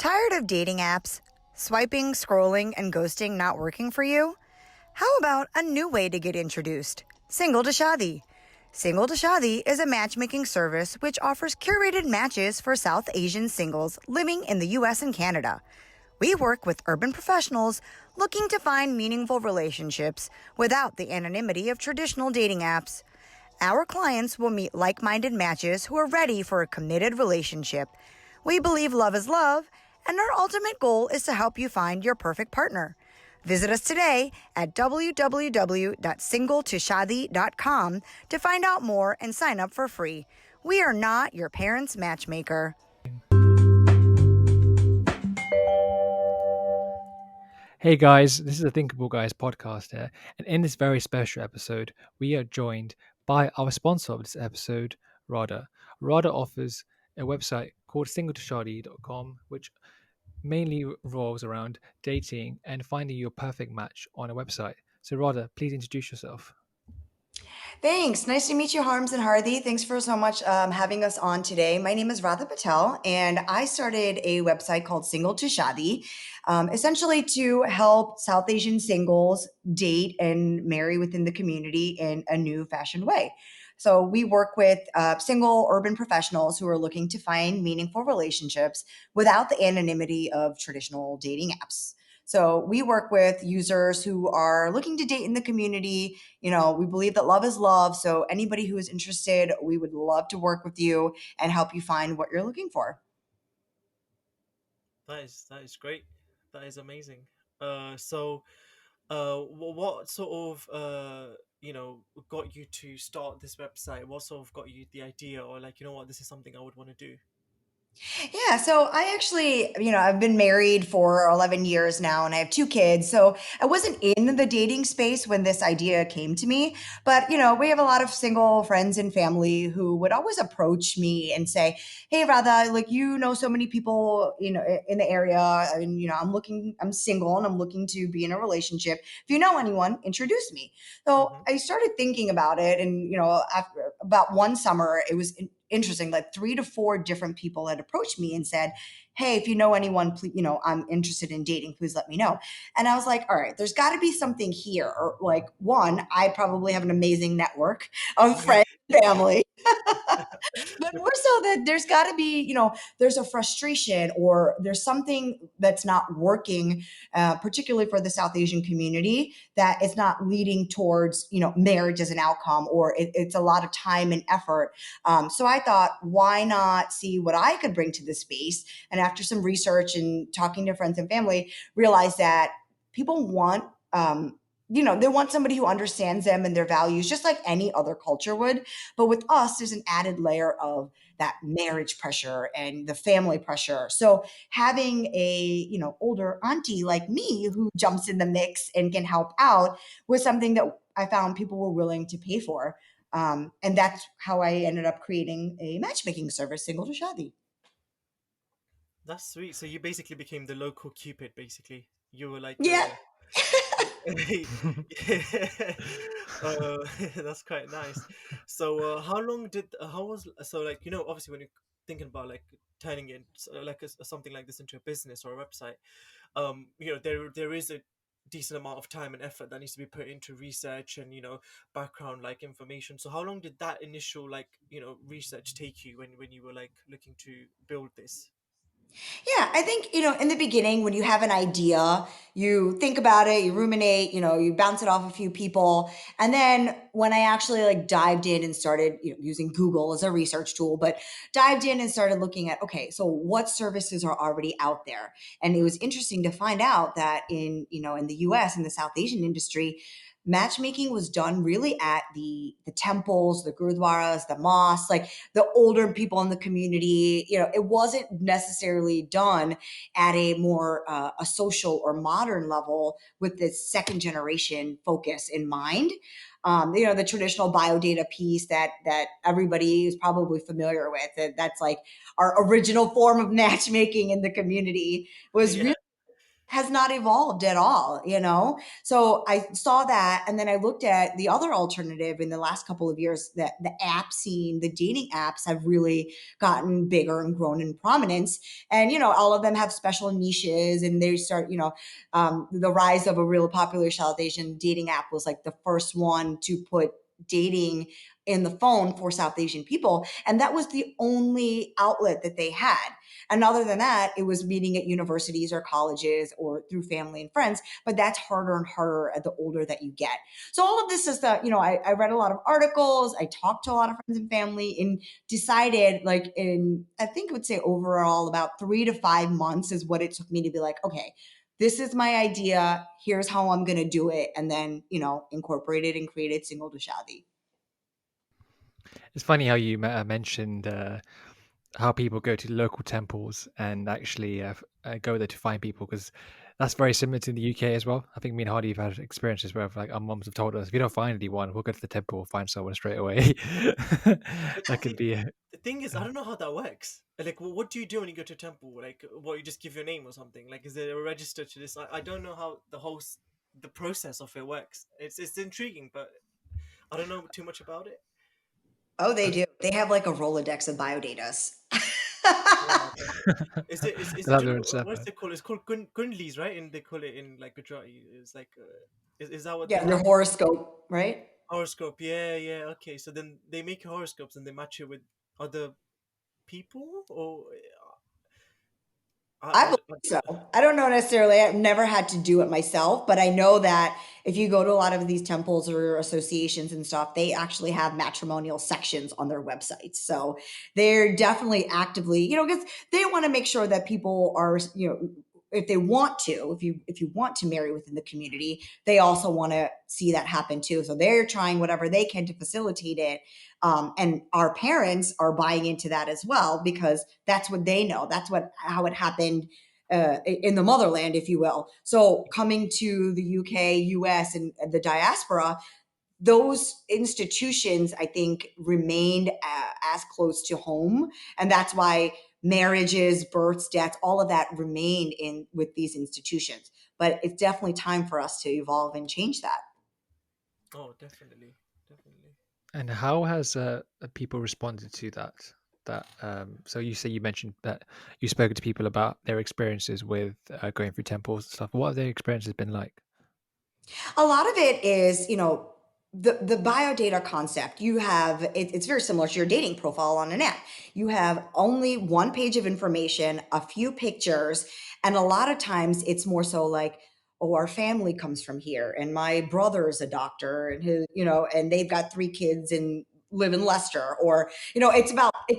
Tired of dating apps? Swiping, scrolling, and ghosting not working for you? How about a new way to get introduced? Single to Shaadi. Single to Shaadi is a matchmaking service which offers curated matches for South Asian singles living in the US and Canada. We work with urban professionals looking to find meaningful relationships without the anonymity of traditional dating apps. Our clients will meet like-minded matches who are ready for a committed relationship. We believe love is love, and our ultimate goal is to help you find your perfect partner. Visit us today at www.singletoshaadi.com to find out more and sign up for free. We are not your parents' matchmaker. Hey guys, this is the Thinkable Guys podcast here, and in this very special episode, we are joined by our sponsor of this episode, Radha. Radha offers a website called singletoshaadi.com, which mainly revolves around dating and finding your perfect match on a website. So Radha, please introduce yourself. Thanks. Nice to meet you, Harms and Hardy. Thanks for so much having us on today. My name is Radha Patel, and I started a website called Single to Shaadi, essentially to help South Asian singles date and marry within the community in a new fashioned way. So we work with single urban professionals who are looking to find meaningful relationships without the anonymity of traditional dating apps. So we work with users who are looking to date in the community. You know, we believe that love is love. So anybody who is interested, we would love to work with you and help you find what you're looking for. That is great. That is amazing. What sort of got you to start this website? What sort of got you the idea, or like, you know what, this is something I would want to do? Yeah, so I actually, I've been married for 11 years now and I have two kids. So I wasn't in the dating space when this idea came to me. But, we have a lot of single friends and family who would always approach me and say, "Hey, Radha, like, so many people, in the area. And, I'm single and I'm looking to be in a relationship. If you know anyone, introduce me." So Mm-hmm. I started thinking about it. And, after about one summer, it was interesting, like 3 to 4 different people had approached me and said, "Hey, if you know anyone, please, I'm interested in dating, please let me know." And I was like, all right, there's got to be something here. Or like, one, I probably have an amazing network of friends and family. But more so that there's got to be, there's a frustration or there's something that's not working, particularly for the South Asian community, that is not leading towards, marriage as an outcome, or it's a lot of time and effort. So I thought, why not see what I could bring to the space? And after some research and talking to friends and family, realized that people want, they want somebody who understands them and their values, just like any other culture would. But with us, there's an added layer of that marriage pressure and the family pressure. So having a, older auntie like me who jumps in the mix and can help out was something that I found people were willing to pay for. And that's how I ended up creating a matchmaking service, Single to Shaadi. That's sweet. So you basically became the local Cupid. Basically, you were like Yeah. that's quite nice. So how long did how was so like, obviously when you're thinking about like turning it like something like this into a business or a website, there is a decent amount of time and effort that needs to be put into research and background like information. So how long did that initial like research take you when you were like looking to build this? Yeah, I think, in the beginning, when you have an idea, you think about it, you ruminate, you bounce it off a few people. And then when I actually like dived in and started, using Google as a research tool, but dived in and started looking at, okay, so what services are already out there? And it was interesting to find out that in the US, in the South Asian industry, matchmaking was done really at the temples, the gurudwaras, the mosques, like the older people in the community. It wasn't necessarily done at a more a social or modern level with this second generation focus in mind. The traditional biodata piece that everybody is probably familiar with. That's like our original form of matchmaking in the community was Yeah. really has not evolved at all, you know? So I saw that. And then I looked at the other alternative in the last couple of years, that the app scene, the dating apps have really gotten bigger and grown in prominence. And, you know, all of them have special niches and they start, you know, the rise of a real popular South Asian dating app was like the first one to put dating in the phone for South Asian people. And that was the only outlet that they had. And other than that, it was meeting at universities or colleges or through family and friends. But that's harder and harder the older that you get. So all of this is that, you know, I read a lot of articles, I talked to a lot of friends and family, and decided, like, in, I think I would say overall about 3 to 5 months is what it took me to be like, okay, this is my idea. Here's how I'm going to do it. And then, you know, incorporated and created Single to Shaadi. It's funny how you mentioned how people go to local temples and actually go there to find people, because that's very similar to the UK as well. I think me and Hardy have had experiences where like our mums have told us, if you don't find anyone, we'll go to the temple, we'll find someone straight away. But That could be the thing is, I don't know how that works. Like, what do you do when you go to a temple? Like, what, you just give your name or something? Like, is there a register to this? I don't know how the process of it works. It's intriguing, but I don't know too much about it. Oh, they do. They have like a Rolodex of biodatas. Wow. Is it, they'll have do you their know own what's server. it called? It's called Kundlis, right? And they call it in like Gujarati. It's like, is that what they Yeah, your have? horoscope, right? Horoscope. Yeah, yeah. Okay, so then they make horoscopes and they match it with other people, or I believe so. I don't know necessarily. I've never had to do it myself, but I know that if you go to a lot of these temples or associations and stuff, they actually have matrimonial sections on their websites. So they're definitely actively, you know, because they want to make sure that people are, you know, if they want to, if you want to marry within the community, they also want to see that happen too. So they're trying whatever they can to facilitate it. And our parents are buying into that as well because that's what they know. That's what how it happened in the motherland, if you will. So coming to the UK, US, and the diaspora, those institutions, I think, remained as close to home, and that's why marriages, births, deaths, all of that remained in with these institutions. But it's definitely time for us to evolve and change that. oh, definitely, definitely. And how has people responded to that? So you say you mentioned that you've spoken to people about their experiences with going through temples and stuff. What have their experiences been like? A lot of it is, you know, the biodata concept. You have it's very similar to your dating profile on an app. You have only one page of information, a few pictures, and a lot of times it's more so like, oh, our family comes from here, and my brother is a doctor, and his, you know, and they've got 3 kids and live in Leicester, or you know, it's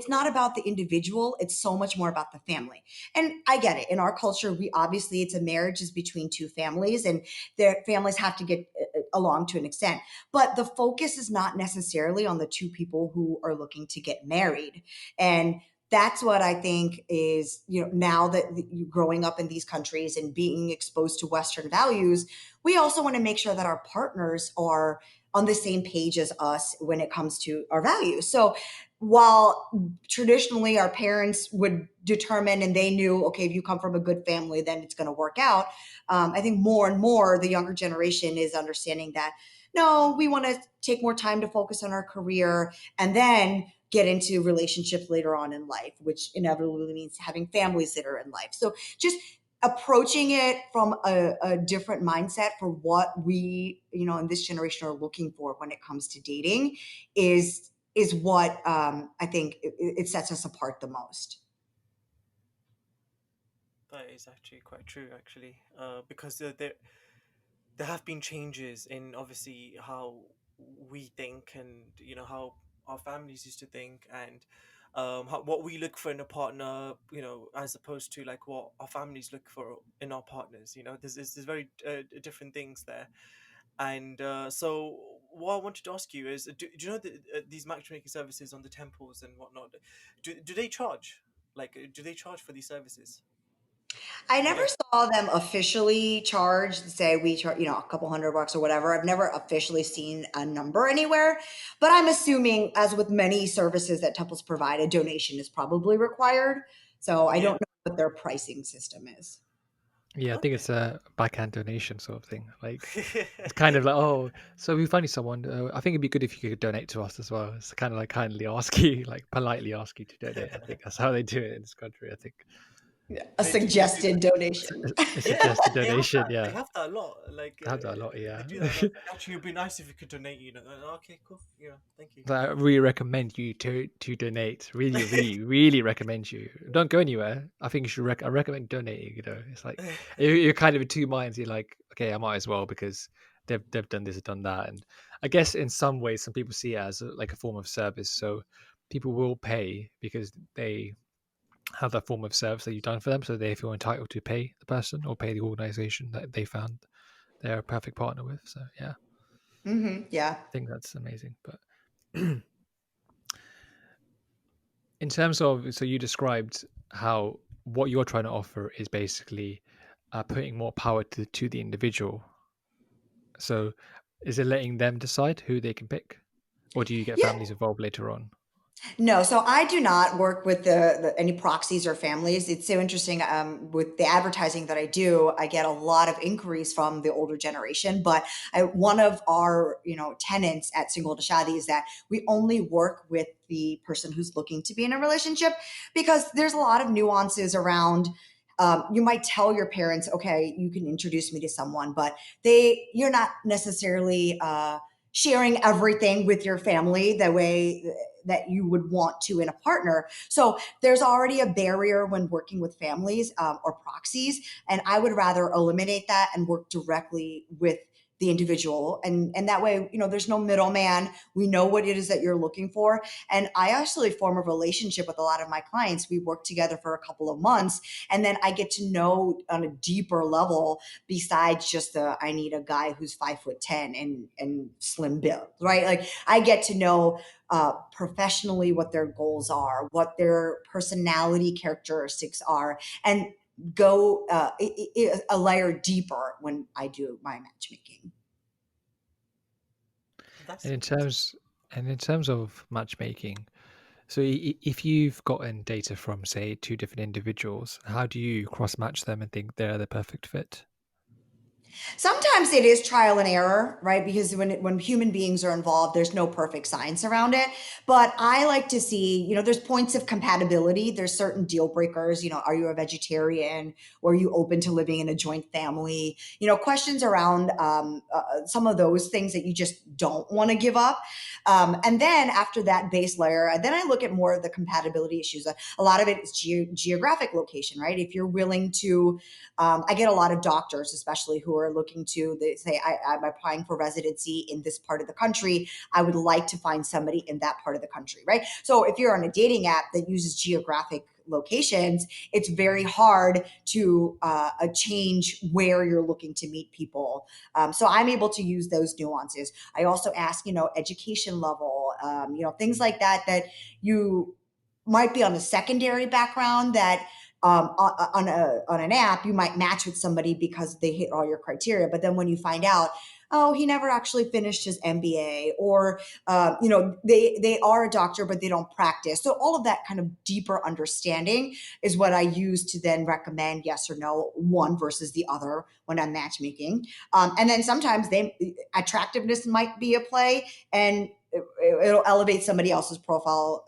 not about the individual. It's so much more about the family. And I get it. In our culture, we obviously it's a marriage is between two families, and their families have to get along to an extent. But the focus is not necessarily on the two people who are looking to get married. And that's what I think is, you know, now that you growing up in these countries and being exposed to Western values, we also want to make sure that our partners are on the same page as us when it comes to our values. So while traditionally our parents would determine and they knew, okay, if you come from a good family, then it's going to work out. I think more and more the younger generation is understanding that no, we want to take more time to focus on our career and then get into relationships later on in life, which inevitably means having families that are in life. So just approaching it from a different mindset for what we, you know, in this generation are looking for when it comes to dating is what I think it sets us apart the most. That is actually quite true, actually, because there have been changes in obviously how we think, and how our families used to think, and what we look for in a partner, as opposed to like what our families look for in our partners. There's very different things there. And so what I wanted to ask you is, do you know these matchmaking services on the temples and whatnot, do they charge, like, do they charge for these services, I or never like? saw them officially charged, say we charge, you know, a couple $100 or whatever. I've never officially seen a number anywhere, but I'm assuming, as with many services that temples provide, a donation is probably required. So I don't Yeah. know what their pricing system is. Yeah, I think Okay. it's a backhand donation sort of thing. Like it's kind of like, oh, so we find you someone. I think it'd be good if you could donate to us as well. It's kind of like kindly ask you, like politely ask you to donate. I think that's how they do it in this country. I think A They do suggested that. it's donation. a Yeah, suggested they have donation. that. They Yeah, have that a lot. Like I have that a lot. they Yeah. do that a lot. Like, actually, it'd be nice if you could donate. Okay, cool. Thank you. So I really recommend you to donate. Really, really, really recommend you. Don't go anywhere. I think you should. I recommend donating. It's like you're kind of in two minds. You're like, okay, I might as well because they've done this, done that, and I guess in some ways, some people see it as like a form of service. So people will pay because they have that form of service that you've done for them. So they feel entitled to pay the person or pay the organization that they found they're a perfect partner with. So yeah, Yeah. I think that's amazing. But in terms of, so you described how what you're trying to offer is basically putting more power to the individual. So is it letting them decide who they can pick, or do you get Yeah. families involved later on? No, so I do not work with any proxies or families. It's so interesting. With the advertising that I do, I get a lot of inquiries from the older generation. But one of our, tenets at Single to Shaadi is that we only work with the person who's looking to be in a relationship, because there's a lot of nuances around. You might tell your parents, okay, you can introduce me to someone, but you're not necessarily sharing everything with your family the way that you would want to in a partner. So there's already a barrier when working with families or proxies. And I would rather eliminate that and work directly with the individual. And that way, there's no middleman. We know what it is that you're looking for. And I actually form a relationship with a lot of my clients. We work together for a couple of months, and then I get to know on a deeper level, besides just I need a guy who's 5'10" and slim build, right? Like I get to know professionally what their goals are, what their personality characteristics are, and go a layer deeper when I do my matchmaking. And That's in interesting. terms and in terms of matchmaking, so if you've gotten data from say two different individuals, how do you cross match them and think they're the perfect fit? Sometimes it is trial and error, right? Because when human beings are involved, there's no perfect science around it. But I like to see, there's points of compatibility. There's certain deal breakers. Are you a vegetarian, or are you open to living in a joint family? Questions around some of those things that you just don't want to give up. And then after that base layer, then I look at more of the compatibility issues. A lot of it is geographic location, right? If you're willing to, I get a lot of doctors, especially who are looking to, they say, I'm applying for residency in this part of the country. I would like to find somebody in that part of the country, right? So if you're on a dating app that uses geographic locations, it's very hard to change where you're looking to meet people. So I'm able to use those nuances. I also ask, education level, things like that, that you might be on a secondary background that on an app, you might match with somebody because they hit all your criteria. But then when you find out, oh, he never actually finished his MBA, or they are a doctor but they don't practice. So all of that kind of deeper understanding is what I use to then recommend yes or no, one versus the other when I'm matchmaking. And then sometimes attractiveness might be a play, and it'll elevate somebody else's profile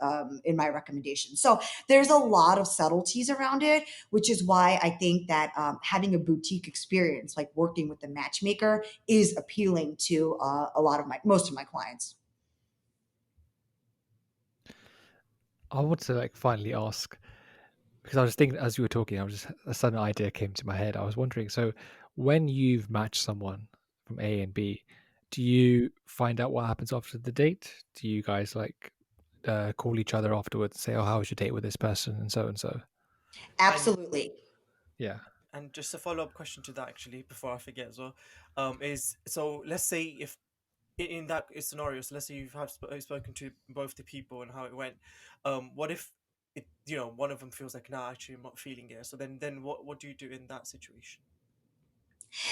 in my recommendation. So there's a lot of subtleties around it, which is why I think that having a boutique experience, like working with the matchmaker, is appealing to most of my clients. I want to like finally ask, because I was thinking as you were talking, a sudden idea came to my head. I was wondering, so when you've matched someone from A and B, do you find out what happens after the date? Do you guys like call each other afterwards and say, "Oh, how was your date with this person?" and so and so? And Absolutely. Yeah. and just a follow up question to that, actually, before I forget as well, is, so let's say if in that scenario, so let's say you've spoken to both the people and how it went. What if one of them feels like, nah, actually I'm not feeling it. So then what do you do in that situation?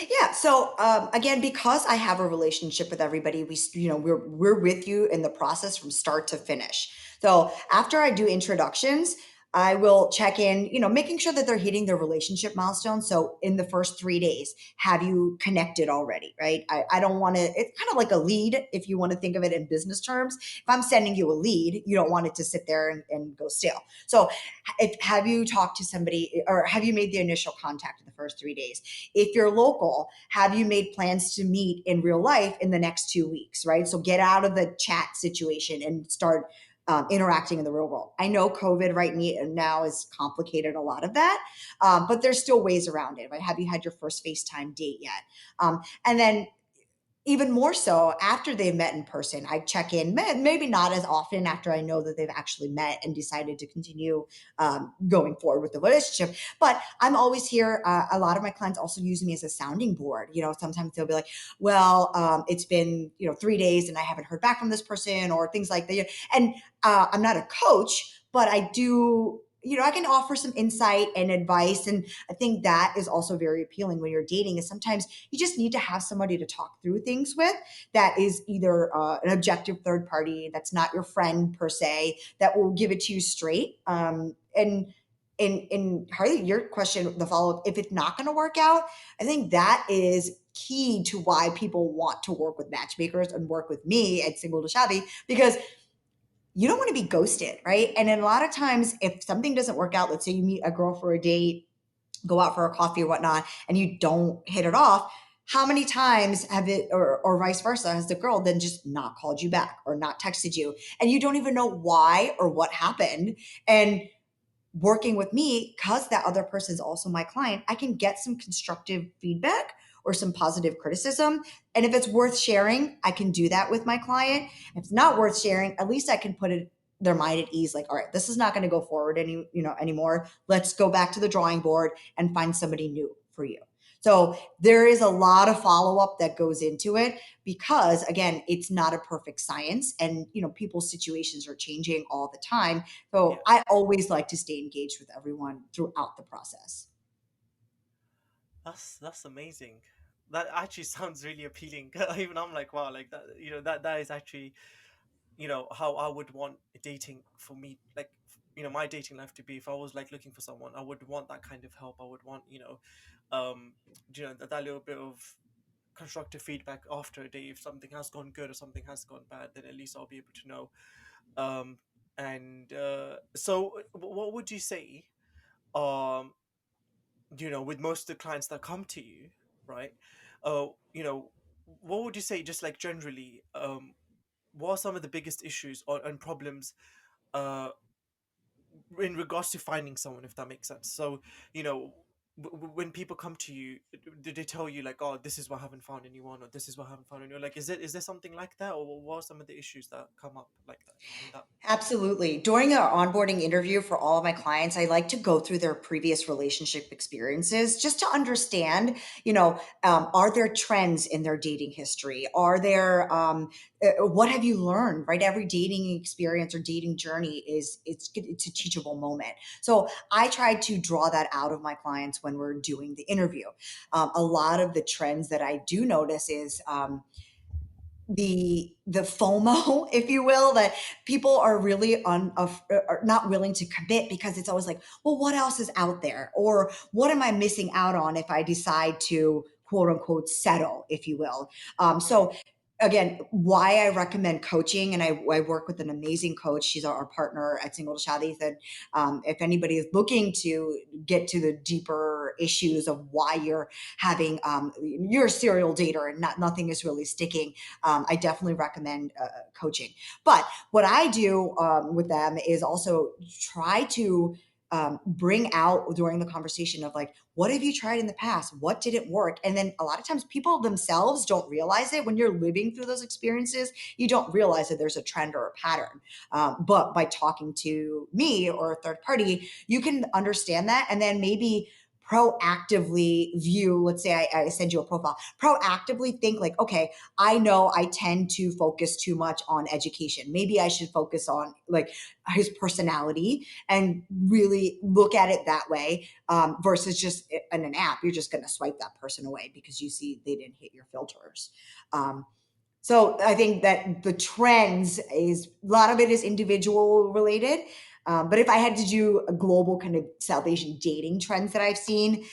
Yeah. So again, because I have a relationship with everybody, we're with you in the process from start to finish. So after I do introductions, I will check in, making sure that they're hitting their relationship milestones. So in the first 3 days, have you connected already, right? I don't want to, it's kind of like a lead, if you want to think of it in business terms. If I'm sending you a lead, you don't want it to sit there and go stale. So have you talked to somebody, or have you made the initial contact in the first 3 days? If you're local, have you made plans to meet in real life in the next 2 weeks, right? So get out of the chat situation and start interacting in the real world. I know COVID right now has complicated a lot of that, but there's still ways around it, right? Have you had your first FaceTime date yet? And then even more so after they've met in person, I check in, maybe not as often after I know that they've actually met and decided to continue going forward with the relationship. But I'm always here. A lot of my clients also use me as a sounding board. Sometimes they'll be like, well, it's been, 3 days and I haven't heard back from this person, or things like that. And I'm not a coach, but I do, I can offer some insight and advice. And I think that is also very appealing when you're dating, is sometimes you just need to have somebody to talk through things with, that is either an objective third party that's not your friend per se, that will give it to you straight. And in Harley, your question, the follow-up, if it's not going to work out, I think that is key to why people want to work with matchmakers and work with me at Single to Shaadi, because you don't want to be ghosted, right? And then a lot of times, if something doesn't work out, let's say you meet a girl for a date, go out for a coffee or whatnot, and you don't hit it off, how many times have it, or vice versa, has the girl then just not called you back or not texted you, and you don't even know why or what happened? And working with me, because that other person is also my client, I can get some constructive feedback or some positive criticism. And if it's worth sharing, I can do that with my client. If it's not worth sharing, at least I can put their mind at ease, like, all right, this is not going to go forward anymore. Let's go back to the drawing board and find somebody new for you. So there is a lot of follow-up that goes into it, because again, it's not a perfect science, and people's situations are changing all the time. So Yeah. I always like to stay engaged with everyone throughout the process. That's amazing. That actually sounds really appealing. Even I'm like, wow, like that. That is actually, how I would want dating for me, like, my dating life to be. If I was like looking for someone, I would want that kind of help. I would want, that little bit of constructive feedback after a day. If something has gone good or something has gone bad, then at least I'll be able to know. And so, what would you say? Um, with most of the clients that come to you, right? Uh, you know, what would you say, just like generally, what are some of the biggest issues and problems uh in regards to finding someone, if that makes sense? So, you know, when people come to you, do they tell you like, oh, this is why I haven't found anyone, or this is why I haven't found anyone? Like, is there something like that, or what are some of the issues that come up like that in that? Absolutely. During our onboarding interview for all of my clients, I like to go through their previous relationship experiences just to understand, are there trends in their dating history? Are there, what have you learned, right? Every dating experience or dating journey it's a teachable moment. So I try to draw that out of my clients when we're doing the interview. A lot of the trends that I do notice is, the FOMO, if you will, that people are really are not willing to commit, because it's always like, well, what else is out there, or what am I missing out on if I decide to quote unquote settle, if you will. Mm, So again, why I recommend coaching, and I work with an amazing coach. She's our partner at Single to Shadi. That if anybody is looking to get to the deeper issues of why you're a serial dater and nothing is really sticking, I definitely recommend coaching. But what I do with them is also try to bring out during the conversation of like, what have you tried in the past? What didn't work? And then a lot of times people themselves don't realize it. When you're living through those experiences, you don't realize that there's a trend or a pattern. But by talking to me or a third party, you can understand that, and then maybe proactively view, let's say I send you a profile, proactively think like, okay, I know I tend to focus too much on education. Maybe I should focus on like his personality and really look at it that way, versus just in an app, you're just going to swipe that person away because you see they didn't hit your filters. So I think that the trends is, a lot of it is individual related. But if I had to do a global kind of South Asian dating trends that I've seen,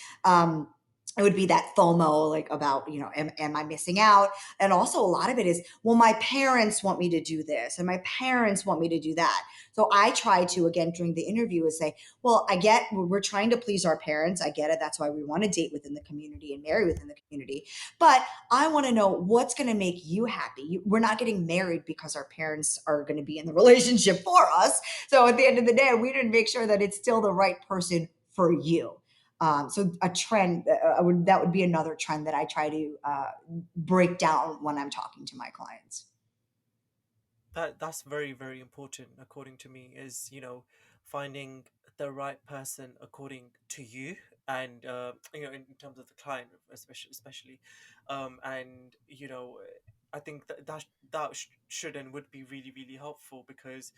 it would be that FOMO, like about, am I missing out? And also a lot of it is, well, my parents want me to do this and my parents want me to do that. So I try to, again, during the interview is say, well, I get we're trying to please our parents. I get it. That's why we want to date within the community and marry within the community. But I want to know what's going to make you happy. We're not getting married because our parents are going to be in the relationship for us. So at the end of the day, we need to make sure that it's still the right person for you. So a trend that would be another trend that I try to break down when I'm talking to my clients. That's very, very important according to me, is finding the right person according to you, and in terms of the client, especially and I think that should and would be really, really helpful, because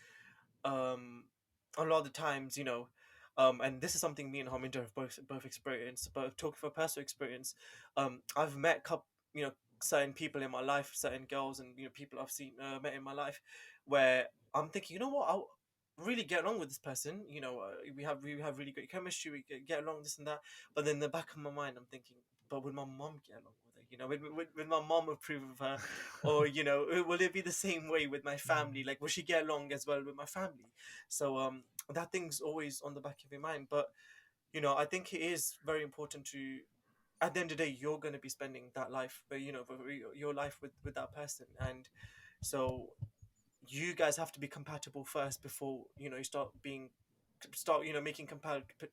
um a lot of the times, and this is something me and Harminder have both experienced, but talking from personal experience, I've met certain people in my life, certain girls, and people I've seen met in my life, where I'm thinking, you know what, I'll really get along with this person. We have really great chemistry, we get along, this and that. But then in the back of my mind, I'm thinking, but would my mom get along with her? Would my mom approve of her? Or will it be the same way with my family? Like, will she get along as well with my family? So that thing's always on the back of your mind. But I think it is very important to, at the end of the day, you're going to be spending that life, but your life with that person. And so you guys have to be compatible first before you start making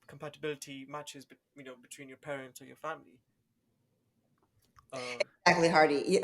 compatibility matches, between your parents or your family. Exactly, Hardy.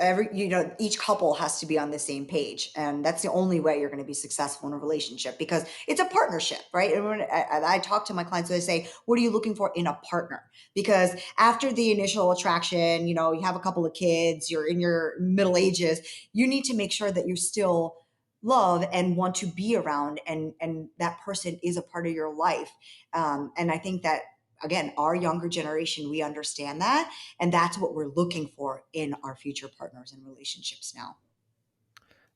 Each couple has to be on the same page, and that's the only way you're going to be successful in a relationship, because it's a partnership, right? And when I talk to my clients, they say, "What are you looking for in a partner?" Because after the initial attraction, you have a couple of kids, you're in your middle ages, you need to make sure that you still love and want to be around, and that person is a part of your life. And I think that, again, our younger generation, we understand that, and that's what we're looking for in our future partners and relationships now.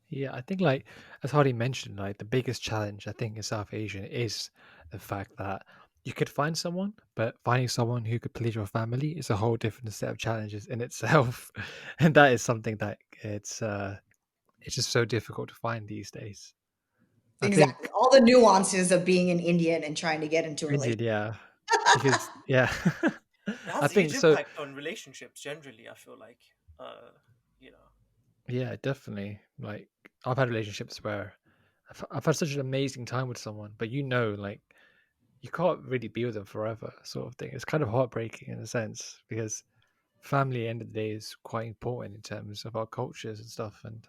Yeah, I think like as Hardy mentioned, like the biggest challenge I think in South Asia is the fact that you could find someone, but finding someone who could please your family is a whole different set of challenges in itself. And that is something that it's just so difficult to find these days. I Exactly. think All the nuances of being an Indian and trying to get into a relationship. indeed, yeah. Because yeah. It I has a think huge so. impact on relationships generally, I feel like. uh you know Yeah, definitely. Like I've had relationships where I've had such an amazing time with someone, but like you can't really be with them forever, sort of thing. It's kind of heartbreaking in a sense because family, at the end of the day, is quite important in terms of our cultures and stuff. And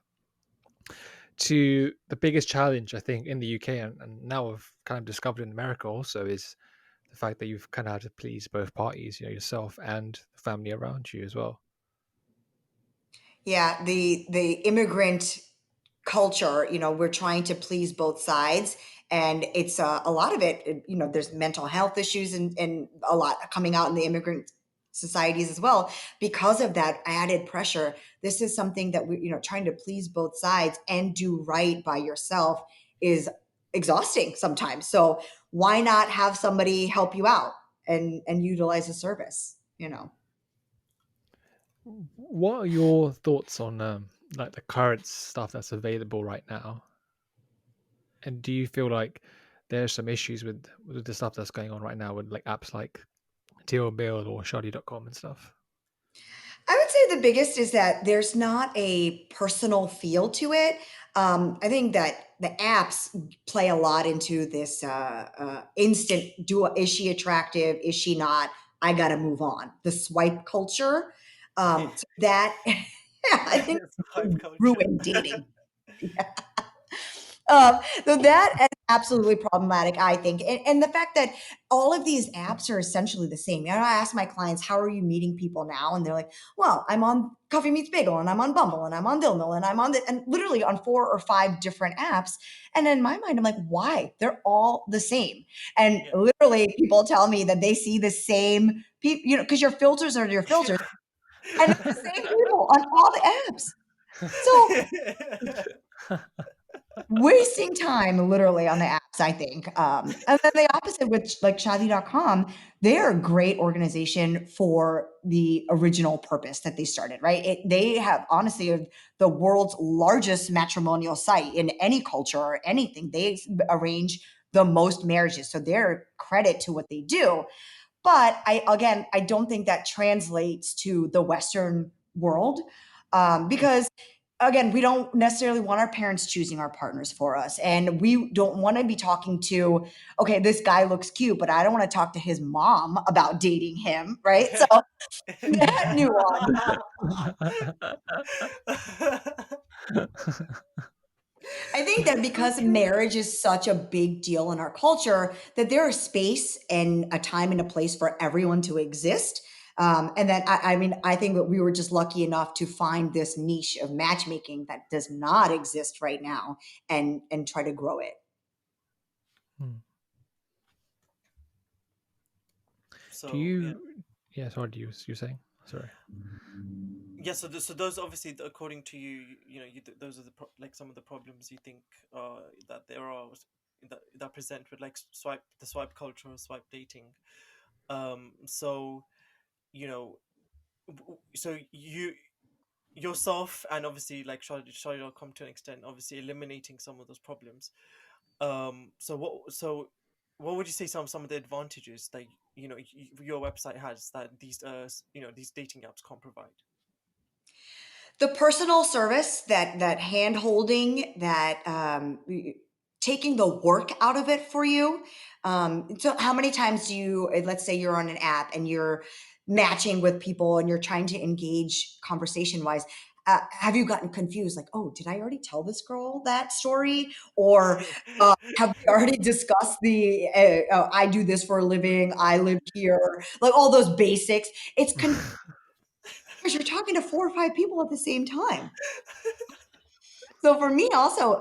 to the biggest challenge, I think, in the UK, and now I've kind of discovered in America also, is the fact that you've kind of had to please both parties, yourself and the family around you as well. Yeah, the immigrant culture, we're trying to please both sides, and it's a lot of it. There's mental health issues and a lot coming out in the immigrant societies as well because of that added pressure. This is something that we, trying to please both sides and do right by yourself is exhausting sometimes. So why not have somebody help you out and utilize a service? What are your thoughts on like the current stuff that's available right now? And do you feel like there's some issues with the stuff that's going on right now with like apps like Bill or Shaadi.com and stuff? I would say the biggest is that there's not a personal feel to it. I think that the apps play a lot into this instant is she attractive? Is she not? I got to move on. The swipe culture. So that, yeah, I think it's hype culture. ruined dating. So that is absolutely problematic, I think. And the fact that all of these apps are essentially the same. I ask my clients, how are you meeting people now? And they're like, well, I'm on Coffee Meets Bagel and I'm on Bumble and I'm on Dilmil and I'm on and literally on 4 or 5 different apps. And in my mind, I'm like, why? They're all the same. And Yeah. literally people tell me that they see the same people, because your filters are your filters and it's the same people on all the apps. So wasting time literally on the apps, I think. And then the opposite with like Shaadi.com, they're a great organization for the original purpose that they started, right? They have honestly the world's largest matrimonial site in any culture or anything. They arrange the most marriages. So they're credit to what they do. But I don't think that translates to the Western world because again, we don't necessarily want our parents choosing our partners for us. And we don't want to be talking to, okay, this guy looks cute, but I don't want to talk to his mom about dating him, right? So that nuance. I think that because Okay. marriage is such a big deal in our culture, that there is space and a time and a place for everyone to exist. And that I mean, I think that we were just lucky enough to find this niche of matchmaking that does not exist right now, and try to grow it. Hmm. Do So yeah. you? Yeah, sorry. You're saying? Sorry. Yeah, so so those obviously, according to you, those are like some of the problems you think that there are, that present with like swipe culture or swipe dating. So you know, so yourself and obviously like Shadi.com to an extent, obviously eliminating some of those problems. So what would you say some of the advantages that your website has that these these dating apps can't provide? The personal service, that hand holding, that taking the work out of it for you. So how many times do you, let's say you're on an app and you're matching with people and you're trying to engage conversation wise, have you gotten confused like, oh, did I already tell this girl that story, or have we already discussed the I do this for a living, I live here, like all those basics. It's because you're talking to 4 or 5 people at the same time. So for me also,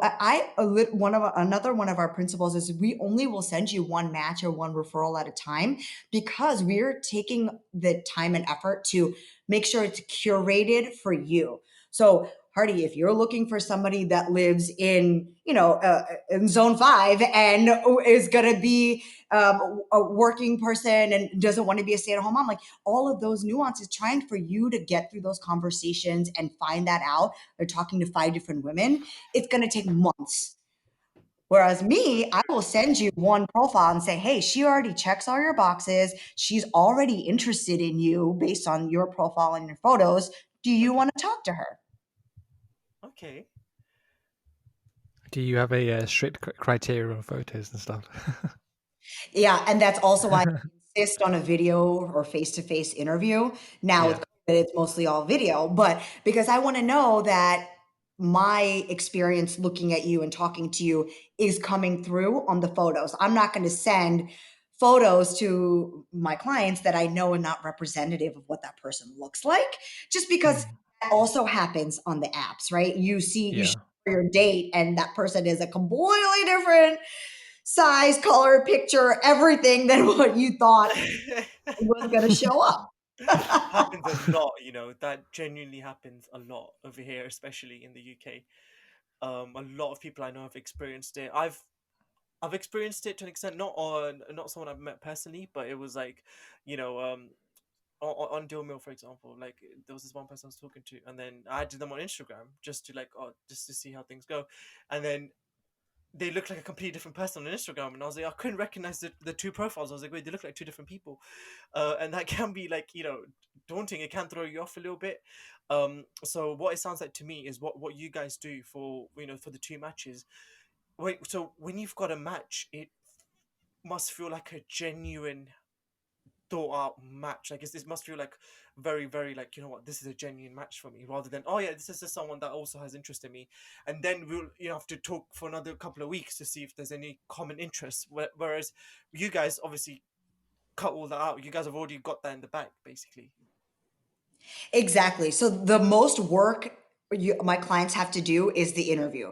one of another one of our principles is we only will send you one match or one referral at a time, because we're taking the time and effort to make sure it's curated for you. So Hardy, if you're looking for somebody that lives in, in zone 5 and is going to be a working person and doesn't want to be a stay-at-home mom, like all of those nuances, trying for you to get through those conversations and find that out, they're talking to 5 different women, it's going to take months. Whereas me, I will send you one profile and say, hey, she already checks all your boxes. She's already interested in you based on your profile and your photos. Do you Okay. want to talk to her? Okay. Do you have a strict criteria on photos and stuff? Yeah, and that's also why I insist on a video or face-to-face interview. Now with Yeah. COVID, it's mostly all video, but because I want to know that my experience looking at you and talking to you is coming through on the photos. I'm not going to send photos to my clients that I know are not representative of what that person looks like, just because Mm. that also happens on the apps, right? You show Yeah. your date and that person is a completely different size, color, picture, everything than what you thought was going to show up. Happens a lot, that genuinely happens a lot over here, especially in the UK. A lot of people I know have experienced it. I've experienced it to an extent, not someone I've met personally, but it was like, you know, on Deal Mill, for example, like there was this one person I was talking to, and then I added them on Instagram just to just to see how things go, and then they look like a completely different person on Instagram, and I was like, I couldn't recognize the two profiles. I was like, wait, they look like two different people, and that can be like daunting. It can throw you off a little bit. So what it sounds like to me is what you guys do for for the two matches. Wait, so when you've got a match, it must feel like a genuine thought out match. Like this must feel like very, very like, you know what, this is a genuine match for me, rather than, oh yeah, this is just someone that also has interest in me, and then we'll have to talk for another couple of weeks to see if there's any common interests. Whereas you guys obviously cut all that out. You guys have already got that in the bag, basically. Exactly. So the most work my clients have to do is the interview.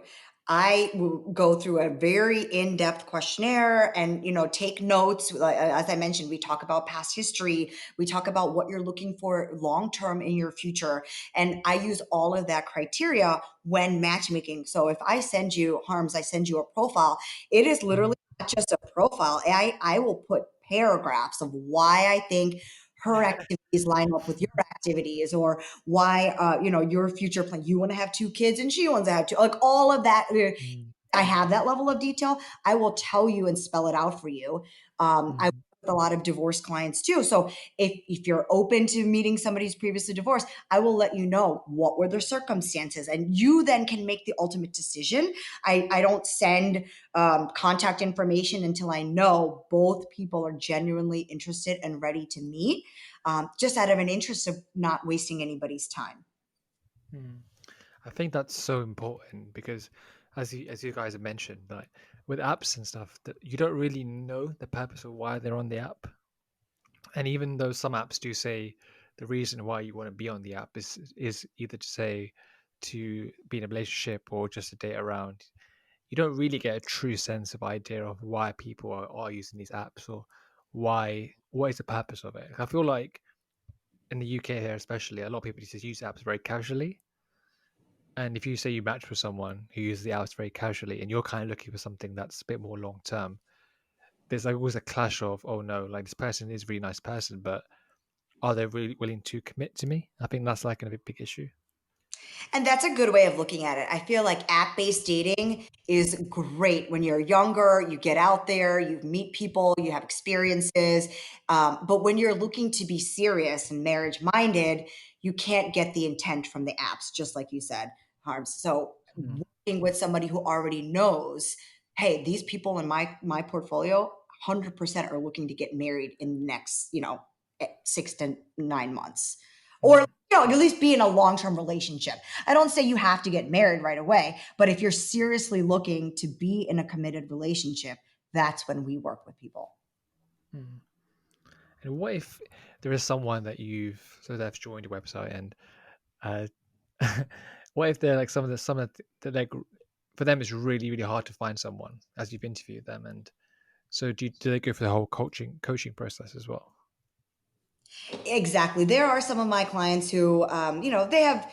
I will go through a very in-depth questionnaire and, take notes. As I mentioned, we talk about past history. We talk about what you're looking for long-term in your future. And I use all of that criteria when matchmaking. So if I send you, Harms, I send you a profile, it is literally not just a profile. I will put paragraphs of why I think her activities line up with your activities, or why your future plan, you want to have 2 kids and she wants to have 2, like all of that. Mm, I have that level of detail. I will tell you and spell it out for you. I work mm, with a lot of divorced clients too. So if you're open to meeting somebody who's previously divorced, I will let you know what were their circumstances, and you then can make the ultimate decision. I don't send contact information until I know both people are genuinely interested and ready to meet, just out of an interest of not wasting anybody's time. mm. I think that's so important because, as you guys have mentioned, like with apps and stuff, that you don't really know the purpose of why they're on the app. And even though some apps do say the reason why you want to be on the app is either to say to be in a relationship or just to date around, you don't really get a true sense of idea of why people are using these apps, or what is the purpose of it. I feel like in the UK here especially, a lot of people just use apps very casually. And if you say you match with someone who uses the apps very casually and you're kind of looking for something that's a bit more long term, there's like always a clash of, oh no, like this person is a really nice person, but are they really willing to commit to me? I think that's like a big issue. And that's a good way of looking at it. I feel like app-based dating is great when you're younger, you get out there, you meet people, you have experiences. But when you're looking to be serious and marriage-minded, you can't get the intent from the apps, just like you said, Harms. So Mm, working with somebody who already knows, hey, these people in my portfolio 100% are looking to get married in the next, 6 to 9 months. Or mm, at least be in a long-term relationship. I don't say you have to get married right away, but if you're seriously looking to be in a committed relationship, that's when we work with people. mm. And what if there is someone that they've joined your website and uh, what if they're like that like for them it's really hard to find someone as you've interviewed them, and so do they go for the whole coaching process as well? Exactly. There are some of my clients who, they have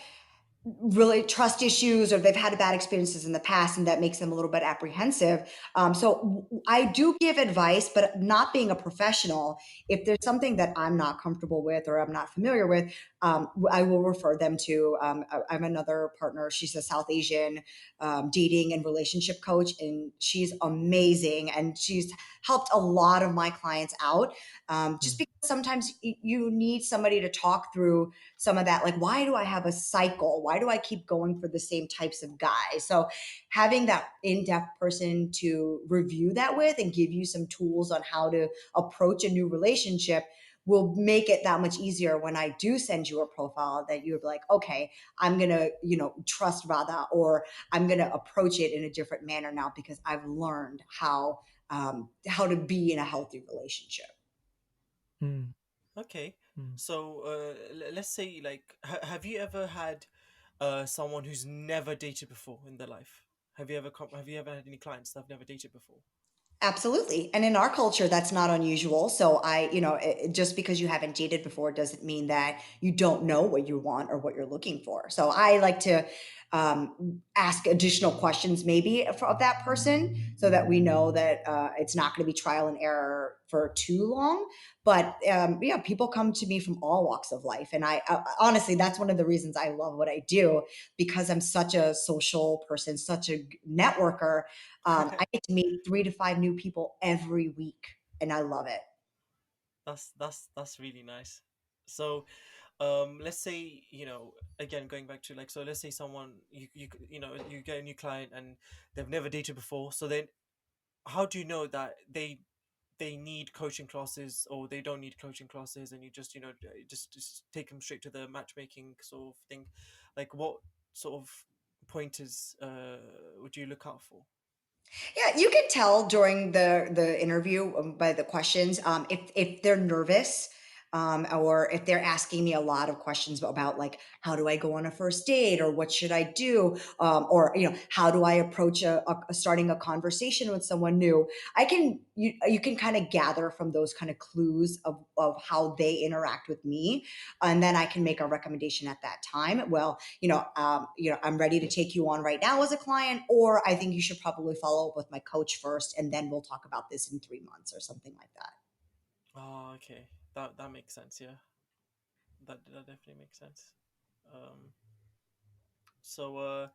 really trust issues, or they've had bad experiences in the past, and that makes them a little bit apprehensive. I do give advice, but not being a professional. If there's something that I'm not comfortable with or I'm not familiar with, I will refer them to. I have another partner. She's a South Asian dating and relationship coach, and she's amazing. And she's helped a lot of my clients out. Just Mm, because sometimes you need somebody to talk through some of that, like, why do I have a cycle? Why do I keep going for the same types of guys? So having that in-depth person to review that with and give you some tools on how to approach a new relationship will make it that much easier when I do send you a profile, that you're like, okay, I'm going to, trust Radha, or I'm going to approach it in a different manner now because I've learned how to be in a healthy relationship. mm, Okay. mm. So let's say, like, have you ever had someone who's never dated before in their life? Have you ever had any clients that have never dated before? Absolutely. And in our culture, that's not unusual. So just because you haven't dated before doesn't mean that you don't know what you want or what you're looking for. So I like to ask additional questions maybe of that person, so that we know that it's not going to be trial and error for too long. But yeah, people come to me from all walks of life. And I honestly, that's one of the reasons I love what I do, because I'm such a social person, such a networker. I get to meet 3 to 5 new people every week, and I love it. That's really nice. So, let's say, again, going back to, like, so let's say someone, you get a new client and they've never dated before. So then, how do you know that they need coaching classes or they don't need coaching classes, and you just, just take them straight to the matchmaking sort of thing? Like, what sort of pointers would you look out for? Yeah, you can tell during the interview, by the questions, if they're nervous. or if they're asking me a lot of questions about like, how do I go on a first date, or what should I do, or how do I approach starting a conversation with someone new. You can kind of gather from those kind of clues of how they interact with me, and then I can make a recommendation at that time. Well, I'm ready to take you on right now as a client, or I think you should probably follow up with my coach first, and then we'll talk about this in 3 months or something like that. Oh, okay. That makes sense. Yeah, that definitely makes sense. Um, so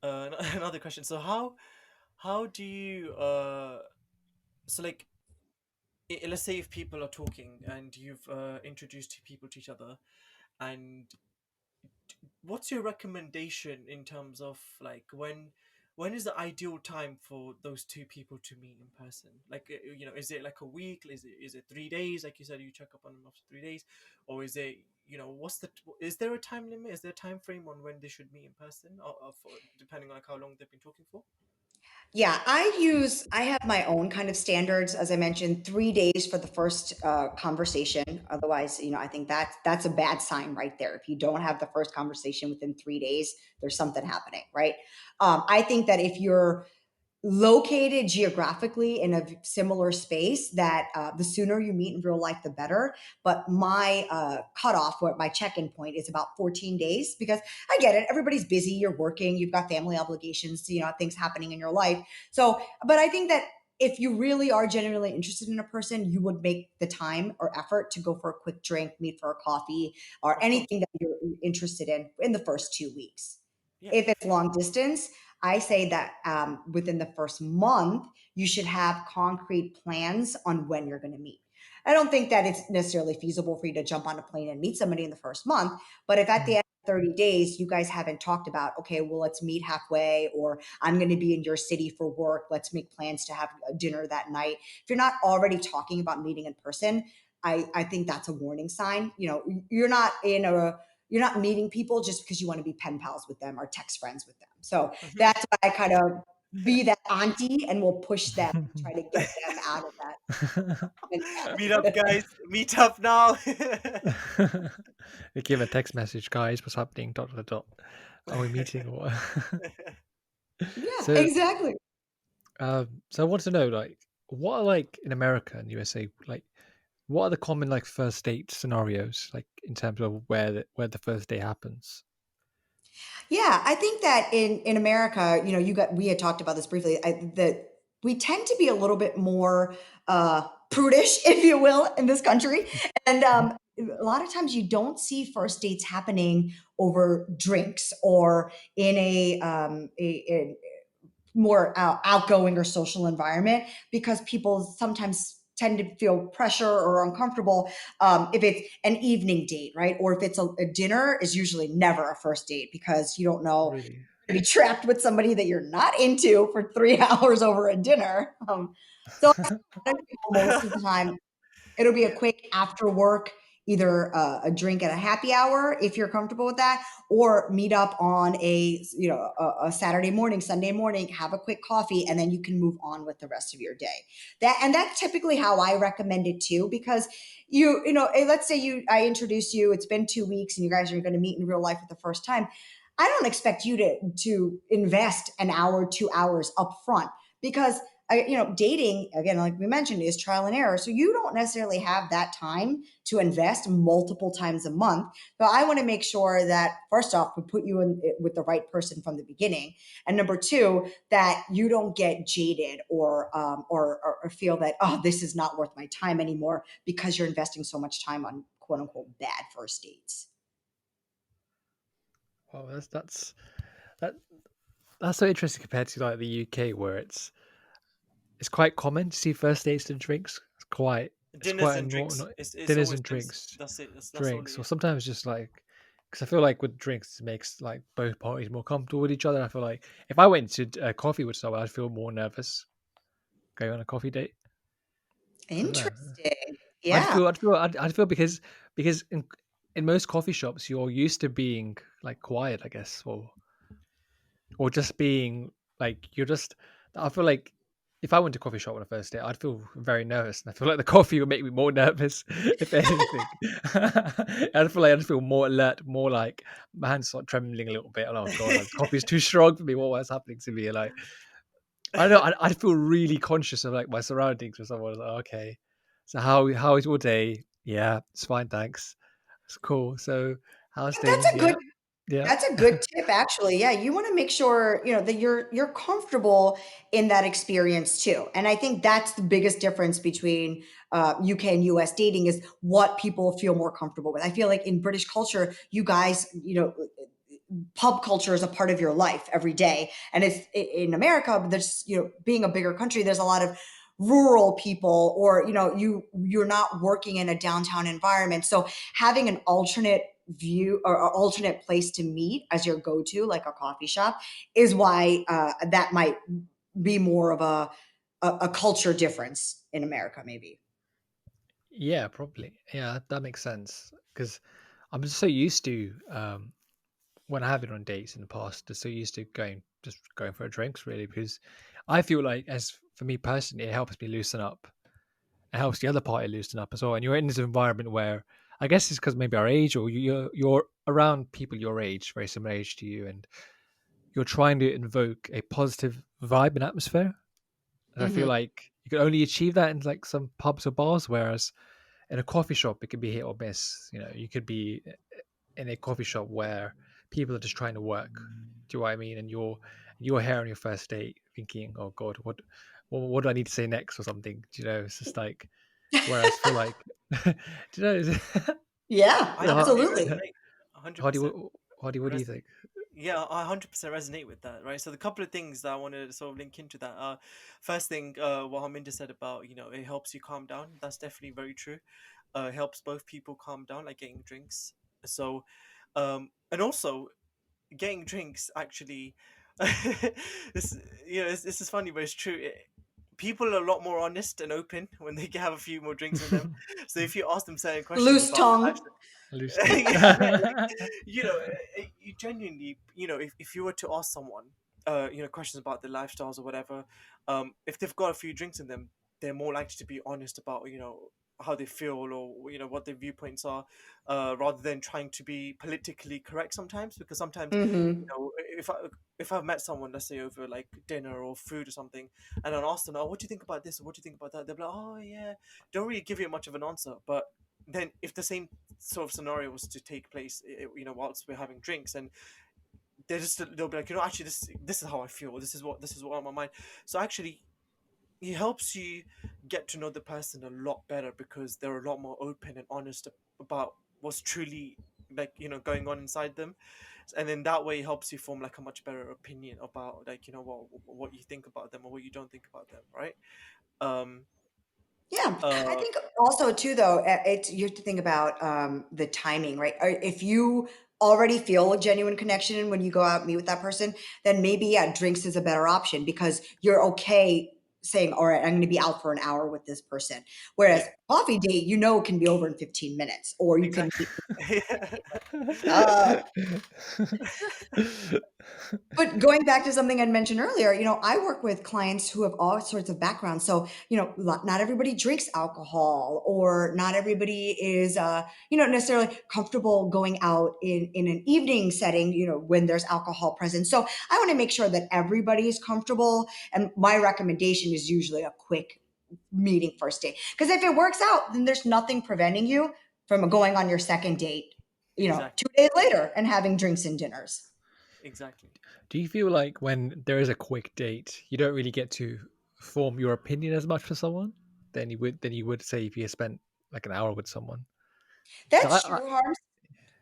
another question. So how do you so like let's say if people are talking and you've introduced two people to each other, and what's your recommendation in terms of like when is the ideal time for those two people to meet in person? Like is it like a week, is it 3 days, like you said you check up on them after 3 days, or is it what's the is there a time limit, is there a time frame on when they should meet in person, or for, depending on like how long they've been talking for? Yeah, I have my own kind of standards. As I mentioned, 3 days for the first conversation. Otherwise, I think that's a bad sign right there. If you don't have the first conversation within 3 days, there's something happening, right? I think that if you're located geographically in a similar space, that the sooner you meet in real life, the better. But my cutoff, what my check-in point is about 14 days, because I get it. Everybody's busy. You're working. You've got family obligations, things happening in your life. So, but I think that if you really are genuinely interested in a person, you would make the time or effort to go for a quick drink, meet for a coffee, or Of course. anything that you're interested in the first 2 weeks. Yeah. If it's long distance, I say that within the first month, you should have concrete plans on when you're going to meet. I don't think that it's necessarily feasible for you to jump on a plane and meet somebody in the first month. But if at the Mm. end of 30 days, you guys haven't talked about, okay, well, let's meet halfway, or I'm going to be in your city for work, let's make plans to have a dinner that night. If you're not already talking about meeting in person, I think that's a warning sign. You're not meeting people just because you want to be pen pals with them or text friends with them. So that's why I kind of be that auntie and will push them and try to get them out of that Meet up, mentality. guys. Meet up now. They give a text message, guys, what's happening? Dot dot dot. Are we meeting or Yeah, so? exactly. So I want to know, like, what are like in America and USA, like, what are the common like first date scenarios, like in terms of where the first date happens? Yeah, I think that in America, we had talked about this briefly. That we tend to be a little bit more prudish, if you will, in this country, and Mhm. a lot of times you don't see first dates happening over drinks or in a more outgoing or social environment, because people sometimes tend to feel pressure or uncomfortable if it's an evening date, right? Or if it's a dinner, is usually never a first date, because you don't know, Really? to be trapped with somebody that you're not into for 3 hours over a dinner. So I think people most of the time it'll be a Yeah. quick after work, either a drink at a happy hour if you're comfortable with that, or meet up on a Saturday morning, Sunday morning, have a quick coffee, and then you can move on with the rest of your day. That's typically how I recommend it too, because let's say I introduce you, it's been 2 weeks, and you guys are going to meet in real life for the first time. I don't expect you to invest an hour, 2 hours up front, because dating, again, like we mentioned, is trial and error. So you don't necessarily have that time to invest multiple times a month. But I want to make sure that, first off, we put you in with the right person from the beginning, and number two, that you don't get jaded or feel that, oh, this is not worth my time anymore, because you're investing so much time on quote unquote bad first dates. Well, that that's so interesting compared to like the UK, where it's quite common to see first dates and drinks. It's Dinners quite a and drinks. It's dinners always and dinners. drinks, That's it. That's all it drinks, or is. sometimes just like, because I feel like with drinks it makes like both parties more comfortable with each other. I feel like if I went to a coffee with someone, I'd feel more nervous going on a coffee date. I don't know. Interesting. I'd Yeah. feel, I'd feel, I'd feel because in most coffee shops you're used to being like quiet, I guess, or just being like you're just. I feel like if I went to a coffee shop on a first date, I'd feel very nervous, and I feel like the coffee would make me more nervous, if anything. I'd feel like I'd feel more alert, more like my hands start trembling a little bit. Oh god, like, coffee is too strong for me. What's happening to me? Like I don't know, I'd feel really conscious of like my surroundings when someone was like, okay, so how is your day? Yeah, it's fine, thanks. It's cool. So how's That's things? a good Yeah, yeah, That's a good tip, actually. Yeah, you want to make sure that you're comfortable in that experience too. And I think that's the biggest difference between UK and US dating is what people feel more comfortable with. I feel like in British culture, you guys, pub culture is a part of your life every day, and it's in America. But there's being a bigger country, there's a lot of rural people, or you're not working in a downtown environment, so having an alternate view or alternate place to meet as your go-to, like a coffee shop, is why that might be more of a culture difference in America, maybe. yeah, probably. Yeah, that makes sense because I'm just so used to when I have been on dates in the past, just so used to going for a drinks really because I feel like as for me personally, it helps me loosen up. It helps the other party loosen up as well. And you're in this environment where I guess it's because maybe our age or you're around people your age, very similar age to you, and you're trying to invoke a positive vibe and atmosphere. And I feel Hmm. like you can only achieve that in like some pubs or bars, whereas in a coffee shop it could be hit or miss. You could be in a coffee shop where people are just trying to work. Do you know what I mean? And you're here on your first date thinking, oh God, what do I need to say next or something? Do you know? It's just like whereas for like do you know Yeah, I how, definitely absolutely. resonate. A hundred how do percent you what do you think? Yeah, I 100% resonate with that, right? So the couple of things that I want to sort of link into that. First thing, what Harminder said about, it helps you calm down. That's definitely very true. It helps both people calm down, like getting drinks. So, and also getting drinks actually, this, this is funny, but it's true. People are a lot more honest and open when they have a few more drinks in them. So if you ask them certain questions Loose about life, tongue. Loose tongue. yeah, like, you genuinely, if you were to ask someone, questions about their lifestyles or whatever, if they've got a few drinks in them, they're more likely to be honest about, how they feel or what their viewpoints are, rather than trying to be politically correct sometimes. Because sometimes, Hmm. if I've met someone, let's say over like dinner or food or something, and I ask them, oh, what do you think about this or what do you think about that? They're like, oh yeah, don't really give you much of an answer. But then if the same sort of scenario was to take place, whilst we're having drinks, and they'll be like, actually, this is how I feel. This is what on my mind. So actually, it helps you get to know the person a lot better because they're a lot more open and honest about what's truly, like, going on inside them. And then that way it helps you form like a much better opinion about, like, what you think about them or what you don't think about them, right? um Yeah, I uh think also too though, it's you have to think about the timing, right? If you already feel a genuine connection when you go out and meet with that person, then maybe yeah, drinks is a better option because you're okay saying, "All right, I'm going to be out for an hour with this person." Whereas yeah, coffee date, can be over in 15 minutes, or you can exactly. meet. Uh, But going back to something I'd mentioned earlier, I work with clients who have all sorts of backgrounds. So, not everybody drinks alcohol, or not everybody is, necessarily comfortable going out in an evening setting, when there's alcohol present. So I want to make sure that everybody is comfortable. And my recommendation is usually a quick meeting first date. Because if it works out, then there's nothing preventing you from going on your second date, Exactly. 2 days later and having drinks and dinners. Exactly. Do you feel like when there is a quick date, you don't really get to form your opinion as much for someone than you would say if you spent like an hour with someone? So That's true, Harms.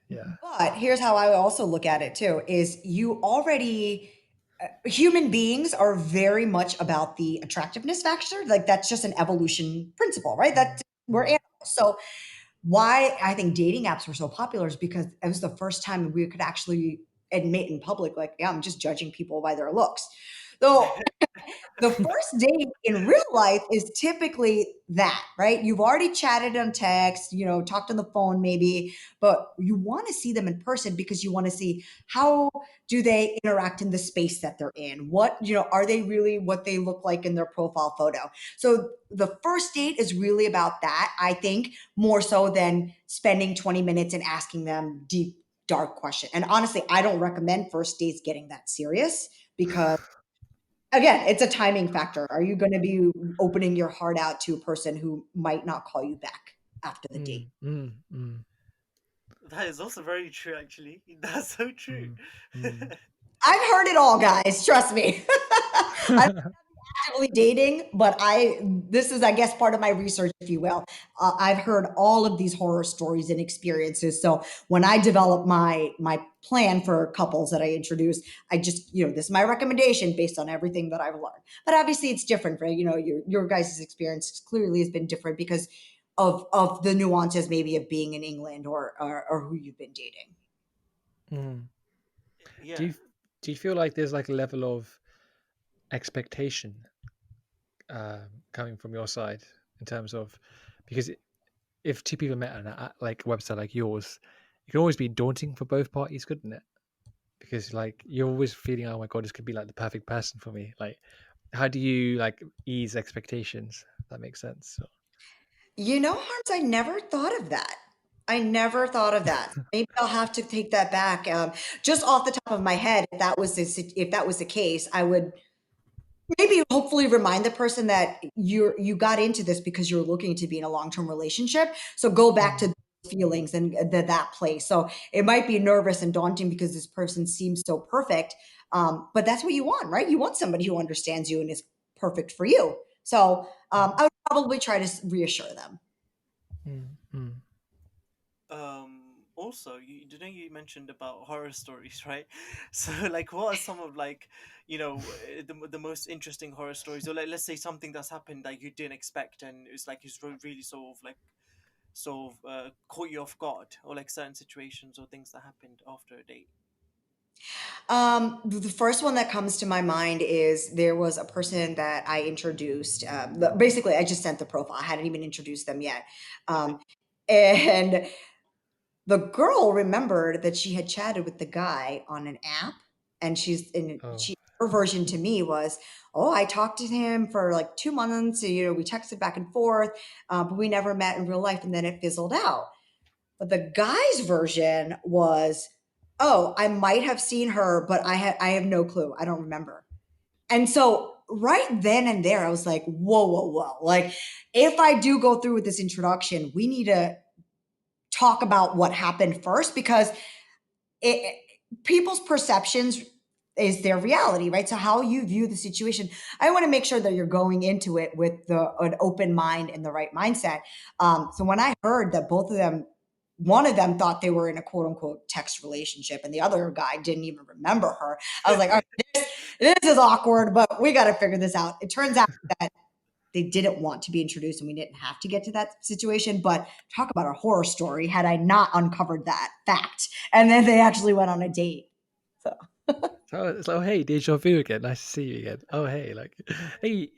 yeah. But here's how I also look at it too: is you already human beings are very much about the attractiveness factor. Like that's just an evolution principle, right? That we're Mm. animals. So why I think dating apps were so popular is because it was the first time we could actually admit in public, like, yeah, I'm just judging people by their looks. So the first date in real life is typically that, right? You've already chatted on text, talked on the phone maybe, but you want to see them in person because you want to see how do they interact in the space that they're in? What, are they really what they look like in their profile photo? So the first date is really about that, I think, more so than spending 20 minutes and asking them deep, dark question. And honestly, I don't recommend first dates getting that serious because again, it's a timing factor. Are you going to be opening your heart out to a person who might not call you back after the date? Mm, mm, mm, That is also very true, actually. That's so true. mm, mm. I've heard it all, guys. Trust me. I'm actively dating, but this is, I guess, part of my research, if you will. I've heard all of these horror stories and experiences. So when I develop my plan for couples that I introduce, I just, this is my recommendation based on everything that I've learned. But obviously, it's different, right? Your guys' experience clearly has been different because of the nuances, maybe of being in England or who you've been dating. Mm. Do Yeah. you do you feel like there's like a level of expectation coming from your side in terms of, because if two people met on like a website like yours, it can always be daunting for both parties, couldn't it? Because like you're always feeling, oh my god, this could be like the perfect person for me. Like, how do you like ease expectations? If that makes sense. Harms, I never thought of that. I never thought of that. Maybe I'll have to take that back. Just off the top of my head, if that was the case, I would maybe hopefully remind the person that you got into this because you're looking to be in a long-term relationship. So go back to Mm, those feelings and that place. So it might be nervous and daunting because this person seems so perfect. But that's what you want, right? You want somebody who understands you and is perfect for you. So I would probably try to reassure them. mm, mm. Also, you mentioned about horror stories, right? So like, what are some of, like, the most interesting horror stories, or like, let's say something that's happened like you didn't expect, and it's like it's really caught you off guard, or like certain situations or things that happened after a date. The first one that comes to my mind is there was a person that I introduced. Basically, I just sent the profile. I hadn't even introduced them yet. Okay. Um, and the girl remembered that she had chatted with the guy on an app, and Oh, her version to me was, "Oh, I talked to him for like 2 months. We texted back and forth, but we never met in real life, and then it fizzled out." But the guy's version was, "Oh, I might have seen her, but I have no clue. I don't remember." And so right then and there, I was like, "Whoa, whoa, whoa!" Like, if I do go through with this introduction, we need to talk about what happened first because it people's perceptions is their reality, right? So how you view the situation, I want to make sure that you're going into it with an open mind and the right mindset. So when I heard that both of them, one of them thought they were in a quote unquote text relationship, and the other guy didn't even remember her, I was like, all right, this is awkward, but we got to figure this out. It turns out that they didn't want to be introduced and we didn't have to get to that situation. But talk about a horror story had I not uncovered that fact. And then they actually went on a date. So so it's like, oh hey, deja vu again. Nice to see you again. Oh hey, like, hey,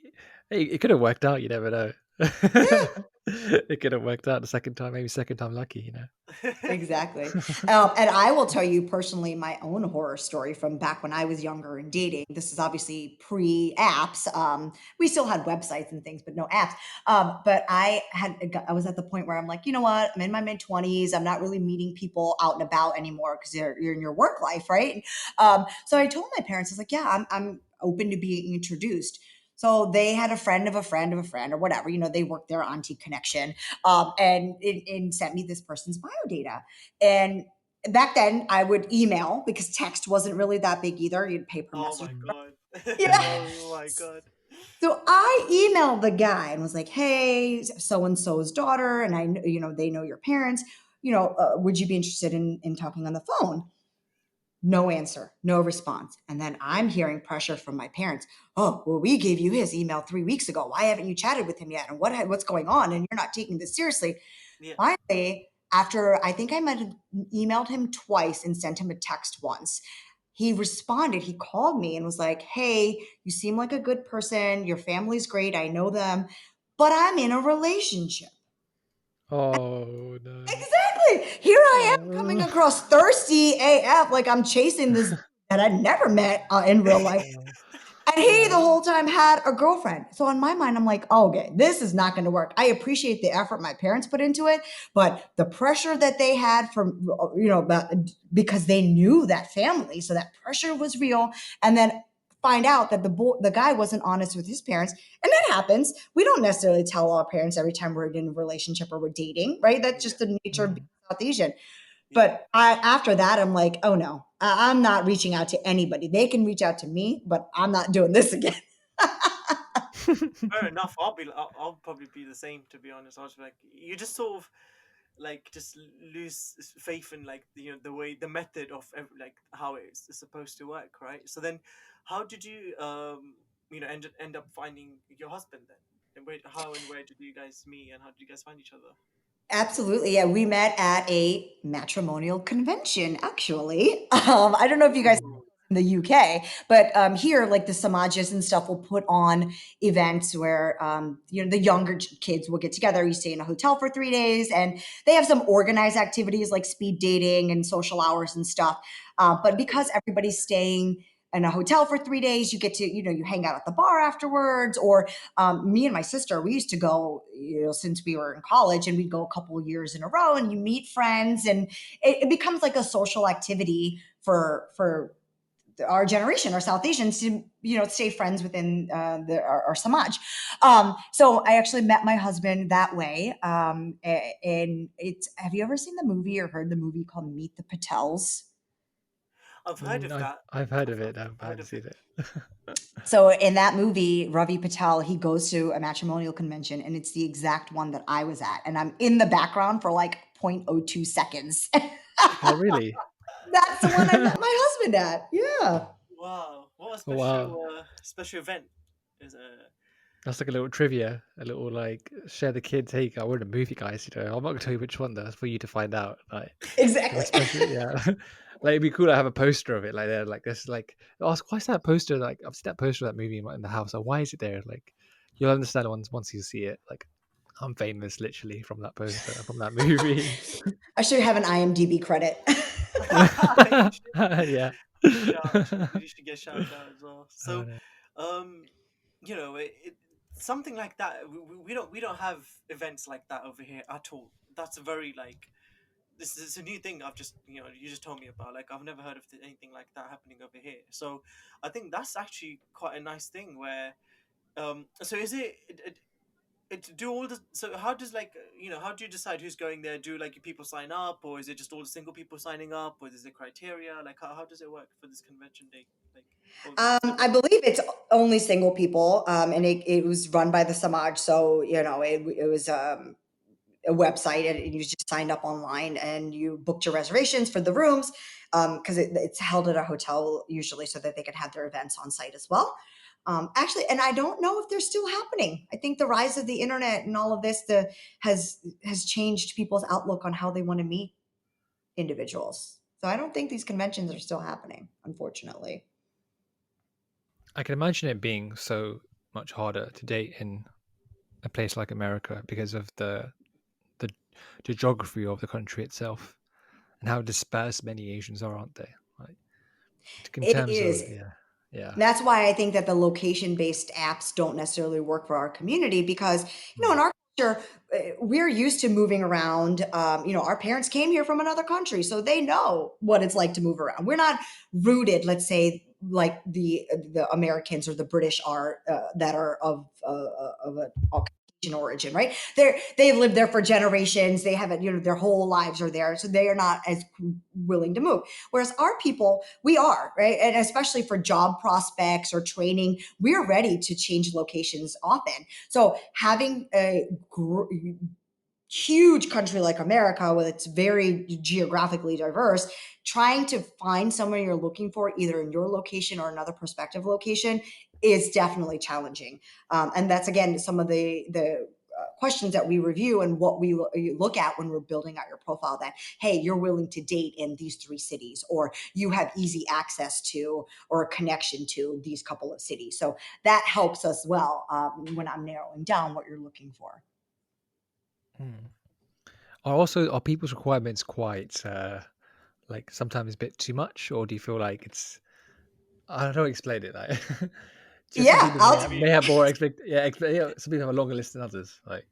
hey, it could have worked out. You never know. yeah, It could have worked out the second time, maybe second time lucky. exactly. And I will tell you personally my own horror story from back when I was younger and dating. This is obviously pre apps. We still had websites and things, but no apps. But I was at the point where I'm like, you know what? I'm in my mid 20s. I'm not really meeting people out and about anymore because you're in your work life, right? So I told my parents, I was like, yeah, I'm open to being introduced. So they had a friend of a friend of a friend or whatever, they worked their auntie connection, and sent me this person's bio data. And back then I would email because text wasn't really that big either. You'd pay per Oh message. my god. Yeah. Mm, Oh my god. So I emailed the guy and was like, "Hey, so and so's daughter, and they know your parents. Would you be interested in talking on the phone?" No answer, no response. And then I'm hearing pressure from my parents. "Oh, well, we gave you his email 3 weeks ago. Why haven't you chatted with him yet? And what's going on? And you're not taking this seriously." Yeah. Finally, after I think I might have emailed him twice and sent him a text once, he responded, he called me and was like, hey, you seem like a good person. Your family's great. I know them, but I'm in a relationship. Oh no. Exactly. Here I am coming Oh. across thirsty AF, like I'm chasing this that I'd never met in real life. And he the Oh. whole time had a girlfriend. So in my mind, I'm like, oh, okay, this is not going to work. I appreciate the effort my parents put into it, but the pressure that they had from, because they knew that family. So that pressure was real. And then find out that the guy wasn't honest with his parents. And that happens. We don't necessarily tell our parents every time we're in a relationship or we're dating, right? That's Yeah, just the nature of Mm. being South Asian. yeah. But after that, I'm like, oh no, I'm not reaching out to anybody. They can reach out to me, but I'm not doing this again. Fair enough. I'll probably be the same, to be honest. I was like, you just sort of like just lose faith in like the way the method of like how it's supposed to work, right? So then, how did you end up finding your husband then? And how and where did you guys meet, and how did you guys find each other? Absolutely. Yeah. We met at a matrimonial convention, actually. I don't know if you guys Ooh. in the UK, but here, like the Samajas and stuff will put on events where, the younger kids will get together. You stay in a hotel for 3 days and they have some organized activities like speed dating and social hours and stuff. But because everybody's staying in a hotel for 3 days, you get to, you hang out at the bar afterwards, or me and my sister, we used to go, since we were in college, and we'd go a couple of years in a row, and you meet friends, and it becomes like a social activity for our generation, our South Asians, to stay friends within our Samaj. So I actually met my husband that way, and it's. Have you ever seen the movie or heard the movie called Meet the Patels? I've heard of that. I've heard of I've, it. I've I heard haven't of it. seen it. So in that movie, Ravi Patel, he goes to a matrimonial convention, and it's the exact one that I was at. And I'm in the background for like 0.02 seconds. Oh, really? That's the one I met my husband at. Yeah. Wow, what a Oh, wow. special event is That's like a little trivia, a little like share the kids. Hey, we're in a movie, guys. I'm not gonna tell you which one. That's for you to find out. Like, Exactly. especially, yeah. Like it'd be cool to have a poster of it. Like there, like this, like ask why is that poster? Like I've seen that poster of that movie in the house. Like, why is it there? Like you'll understand once you see it. Like I'm famous, literally, from that poster from that movie. I should have an IMDb credit. you should, Yeah. you should get shouted out as well. Oh, So, no. um, something like that. We don't have events like that over here at all. That's a very like this is a new thing. I've just you just told me about. Like I've never heard of anything like that happening over here. So I think that's actually quite a nice thing. Where so is it do all the so how does like how do you decide who's going there? Do like people sign up, or is it just all the single people signing up, or is there criteria? Like how does it work for this convention day? Like or this I event? believe it's only single people, and it was run by the Samaj. So, it was a website, and you just signed up online and you booked your reservations for the rooms, because it's held at a hotel usually so that they can have their events on site as well. Actually, and I don't know if they're still happening. I think the rise of the internet and all of this has changed people's outlook on how they want to meet individuals. So I don't think these conventions are still happening, unfortunately. I can imagine it being so much harder to date in a place like America because of the, the geography of the country itself and how dispersed many Asians are, aren't they? Like in It terms is. of yeah. That's why I think that the location-based apps don't necessarily work for our community because, in Mm. our culture, we're used to moving around. Our parents came here from another country, so they know what it's like to move around. We're not rooted, let's say, like the Americans or the British are that are of a Caucasian origin, right? They've lived there for generations. They have it, their whole lives are there, so they are not as willing to move. Whereas our people, we are, right? And especially for job prospects or training, we're ready to change locations often. So having a huge country like America, with its very geographically diverse, trying to find someone you're looking for, either in your location or another prospective location, is definitely challenging. And that's again some of the questions that we review and what we look at when we're building out your profile, that, hey, you're willing to date in these 3 cities, or you have easy access to or a connection to these couple of cities. So that helps us well when I'm narrowing down what you're looking for. Are people's requirements quite like sometimes a bit too much, or do you feel like it's, I don't know how to explain it, like just some Yeah, people may have more some people have a longer list than others, like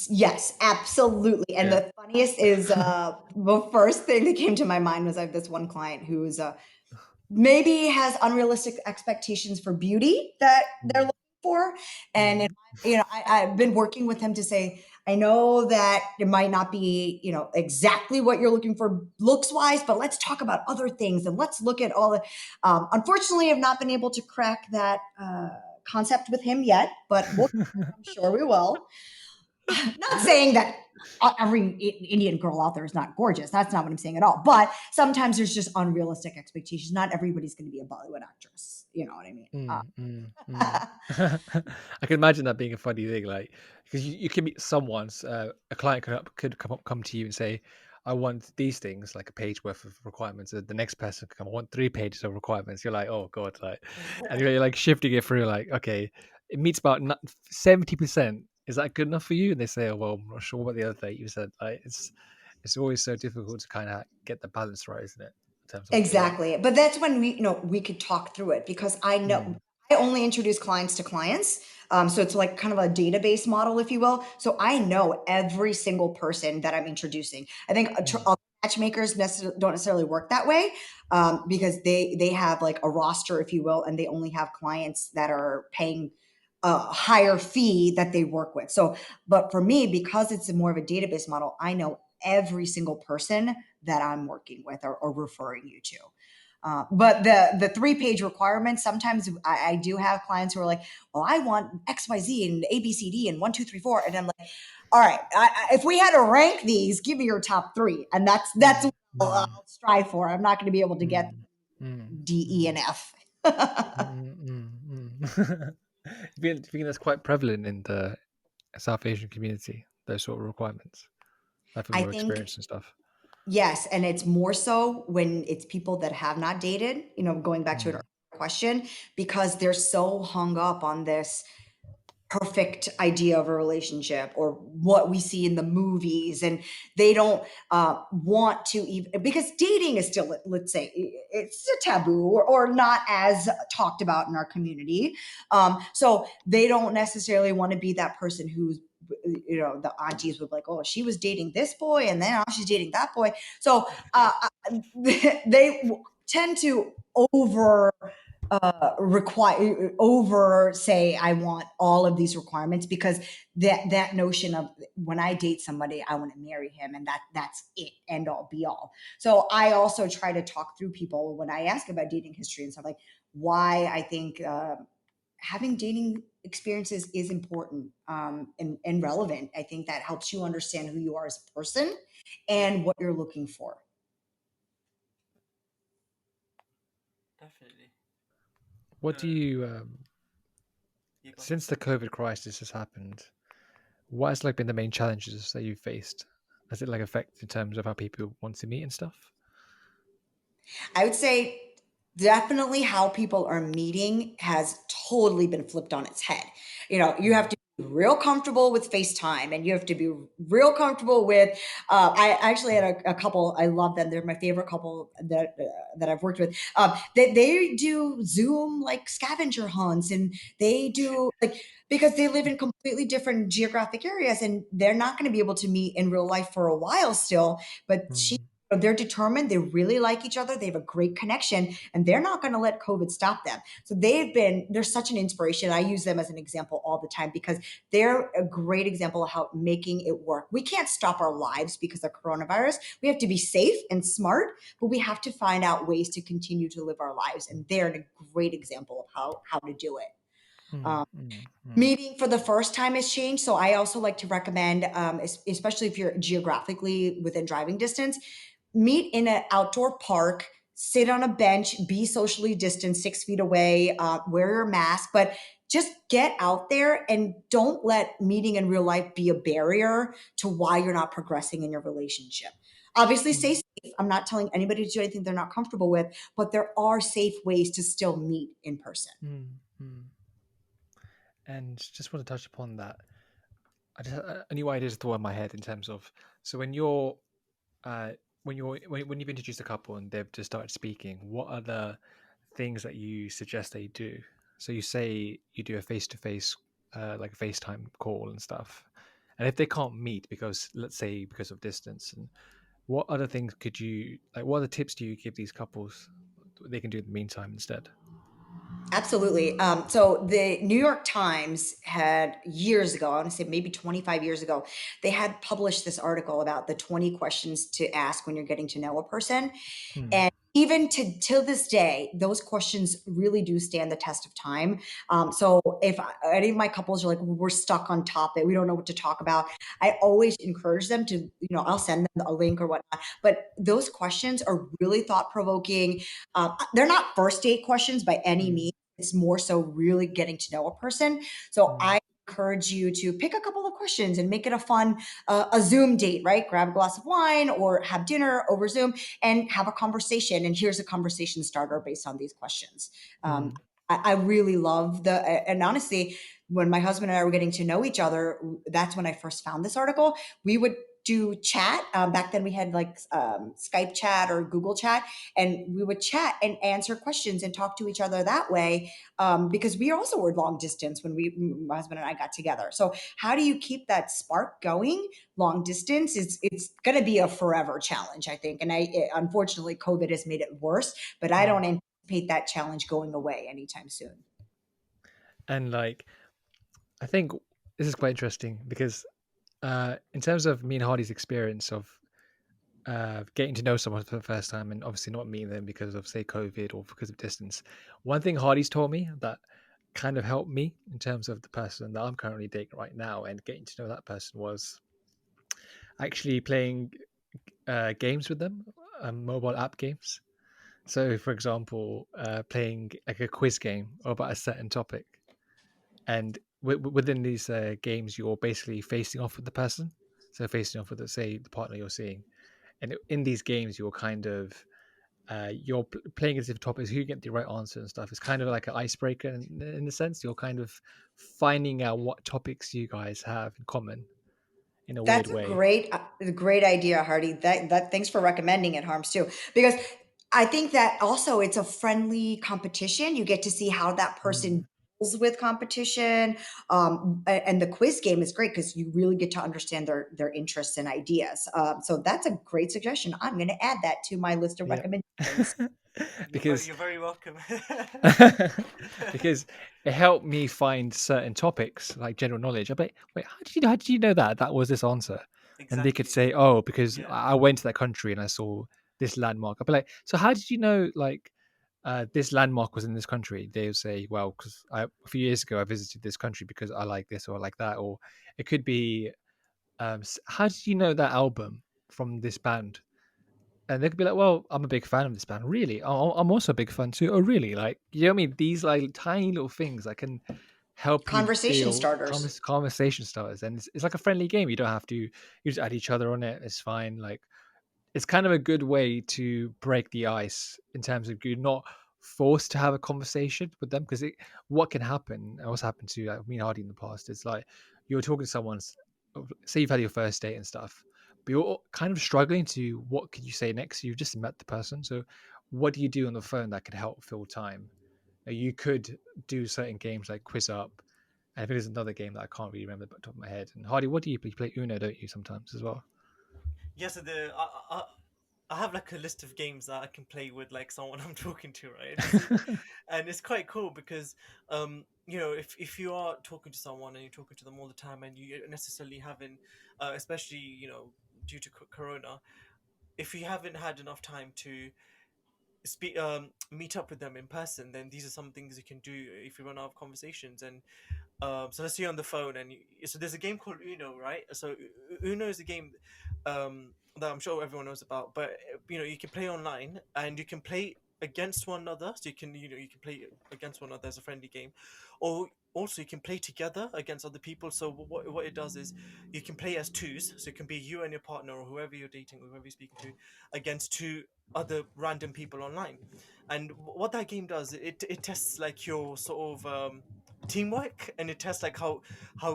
yes, absolutely. And yeah. the funniest is the first thing that came to my mind was I have this one client who is maybe has unrealistic expectations for beauty that they're looking for. And, I've been working with him to say, I know that it might not be, exactly what you're looking for looks wise, but let's talk about other things and let's look at all the, unfortunately, I've not been able to crack that concept with him yet, but I'm sure we will. Not saying that every Indian girl out there is not gorgeous. That's not what I'm saying at all. But sometimes there's just unrealistic expectations. Not everybody's going to be a Bollywood actress. You know what I mean? I can imagine that being a funny thing, like, because you can meet someone's a client could come to you and say, I want these things, like a page worth of requirements. The next person could come, I want 3 pages of requirements. You're like, oh god, like, and you're like shifting it through, like, okay, it meets about 70%. Is that good enough for you? And they say, oh well, I'm not sure what the other 30%. Like, it's always so difficult to kind of get the balance right, isn't it? In terms of what you want. Exactly. But that's when we could talk through it, because I know I only introduce clients to clients. So it's like kind of a database model, if you will. So I know every single person that I'm introducing. I think matchmakers don't necessarily work that way, because they have like a roster, if you will, and they only have clients that are paying a higher fee that they work with. So, but for me, because it's more of a database model, I know every single person that I'm working with or referring you to. But the 3-page requirements, sometimes I do have clients who are like, well, I want XYZ and ABCD and 1, 2, 3, 4. And I'm like, all right, if we had to rank these, give me your top 3. And that's what I'll strive for. I'm not going to be able to get D, E, and F. Do you think that's quite prevalent in the South Asian community, those sort of requirements, like from I your think experience and stuff? yes, and it's more so when it's people that have not dated, going back to an Mm, earlier question, because they're so hung up on this perfect idea of a relationship or what we see in the movies, and they don't want to even, because dating is still, let's say, it's a taboo, or not as talked about in our community. So they don't necessarily want to be that person who's, the aunties would be like, oh, she was dating this boy and then now she's dating that boy. So they tend to over say, I want all of these requirements, because that notion of, when I date somebody, I want to marry him, and that's it, end all be all. So I also try to talk through people when I ask about dating history and stuff, like why I think having dating experiences is important, and relevant. I think that helps you understand who you are as a person and what you're looking for. Definitely. What do you You go ahead. since the COVID crisis has happened, what has like been the main challenges that you've faced? Has it like affected in terms of how people want to meet and stuff? I would say definitely how people are meeting has totally been flipped on its head. You have to be real comfortable with FaceTime, and you have to be real comfortable with. I actually had a couple. I love them. They're my favorite couple that I've worked with. They do Zoom like scavenger hunts, and they do like, because they live in completely different geographic areas, and they're not going to be able to meet in real life for a while still. But they're determined. They really like each other. They have a great connection, and they're not going to let COVID stop them. So they're such an inspiration. I use them as an example all the time, because they're a great example of how making it work. We can't stop our lives because of coronavirus. We have to be safe and smart, but we have to find out ways to continue to live our lives. And they're a great example of how to do it. Meeting for the first time has changed. So I also like to recommend, especially if you're geographically within driving distance, meet in an outdoor park, sit on a bench, be socially distanced 6 feet away, wear your mask, but just get out there and don't let meeting in real life be a barrier to why you're not progressing in your relationship. Obviously, stay Mm. safe. I'm not telling anybody to do anything they're not comfortable with, but there are safe ways to still meet in person. Mm. Mm. And just want to touch upon that. I just a new idea just thought in my head in terms of, so uh, when you've introduced a couple and they've just started speaking, what are the things that you suggest they do? So you say you do a face to face, like a FaceTime call and stuff, and if they can't meet because, let's say, because of distance, and what other things could you like? What other tips do you give these couples they can do in the meantime instead? Absolutely. So the New York Times had years ago, I want to say maybe 25 years ago, they had published this article about the 20 questions to ask when you're getting to know a person. Hmm. And even to till this day, those questions really do stand the test of time. So if any of my couples are like, we're stuck on topic, we don't know what to talk about, I always encourage them to, I'll send them a link or whatnot. But those questions are really thought provoking. They're not first date questions by any Hmm. means. It's more so really getting to know a person. So Hmm. I encourage you to pick a couple of questions and make it a fun, a Zoom date, right? Grab a glass of wine or have dinner over Zoom and have a conversation. And here's a conversation starter based on these questions. Um, Hmm. I really love and honestly, when my husband and I were getting to know each other, that's when I first found this article. We would do chat. Back then we had like Skype chat or Google chat, and we would chat and answer questions and talk to each other that way. Because we also were long distance when my husband and I got together. So how do you keep that spark going long distance? It's going to be a forever challenge, I think. And unfortunately, COVID has made it worse, but I Hmm. don't anticipate that challenge going away anytime soon. And like, I think this is quite interesting because, in terms of me and Hardy's experience of getting to know someone for the first time and obviously not meeting them because of, say, COVID or because of distance, one thing Hardy's taught me that kind of helped me in terms of the person that I'm currently dating right now and getting to know that person was actually playing games with them, mobile app games. So, for example, playing like a quiz game about a certain topic, and within these games, you're basically facing off with the person. So, facing off with, say, the partner you're seeing, and in these games, you're kind of you're playing as if topics who get the right answer and stuff. It's kind of like an icebreaker in a sense. You're kind of finding out what topics you guys have in common in a weird That's way. a great idea, Hardy. That thanks for recommending it, Harms, too, because I think that also it's a friendly competition. You get to see how that Mm. person deals with competition, and the quiz game is great because you really get to understand their interests and ideas. So that's a great suggestion. I'm going to add that to my list of Yeah. recommendations. because You're very welcome. because it helped me find certain topics like general knowledge. I'm like, wait, how did you know that was this answer? And they could Exactly. say, oh, because Yeah. I went to that country and I saw this landmark. I'd be like, so how did you know like this landmark was in this country? They would say, well, because a few years ago I visited this country because I like this or I like that, or it could be, how did you know that album from this band? And they could be like, well, I'm a big fan of this band. Really? I'm also a big fan too. Oh, really? Like, you know what I mean? These like tiny little things that can help you Conversation build starters. conversation starters. And it's like a friendly game. You don't have to, you just add each other on it. It's fine. Like, it's kind of a good way to break the ice in terms of you're not forced to have a conversation with them, because what can happen, and what's happened to like, me and Hardy in the past, is like you're talking to someone, say you've had your first date and stuff, but you're kind of struggling to what could you say next. You've just met the person, so what do you do on the phone that could help fill time? You could do certain games like Quiz Up, and I think there's another game that I can't really remember at the top of my head. And Hardy, what do you play? You play Uno, don't you, sometimes as well? Yes, so I have like a list of games that I can play with like someone I'm talking to, right? And it's quite cool because if you are talking to someone and you're talking to them all the time and you necessarily haven't, especially due to Corona, if you haven't had enough time to speak meet up with them in person, then these are some things you can do if you run out of conversations. And so let's say you're on the phone and so there's a game called Uno, right? So Uno is a game that I'm sure everyone knows about, but you can play online and you can play against one another, so you can play against one another as a friendly game, or also you can play together against other people. So what it does is you can play as twos, so it can be you and your partner or whoever you're dating or whoever you're speaking to against two other random people online. And what that game does, it tests like your sort of teamwork, and it tests like how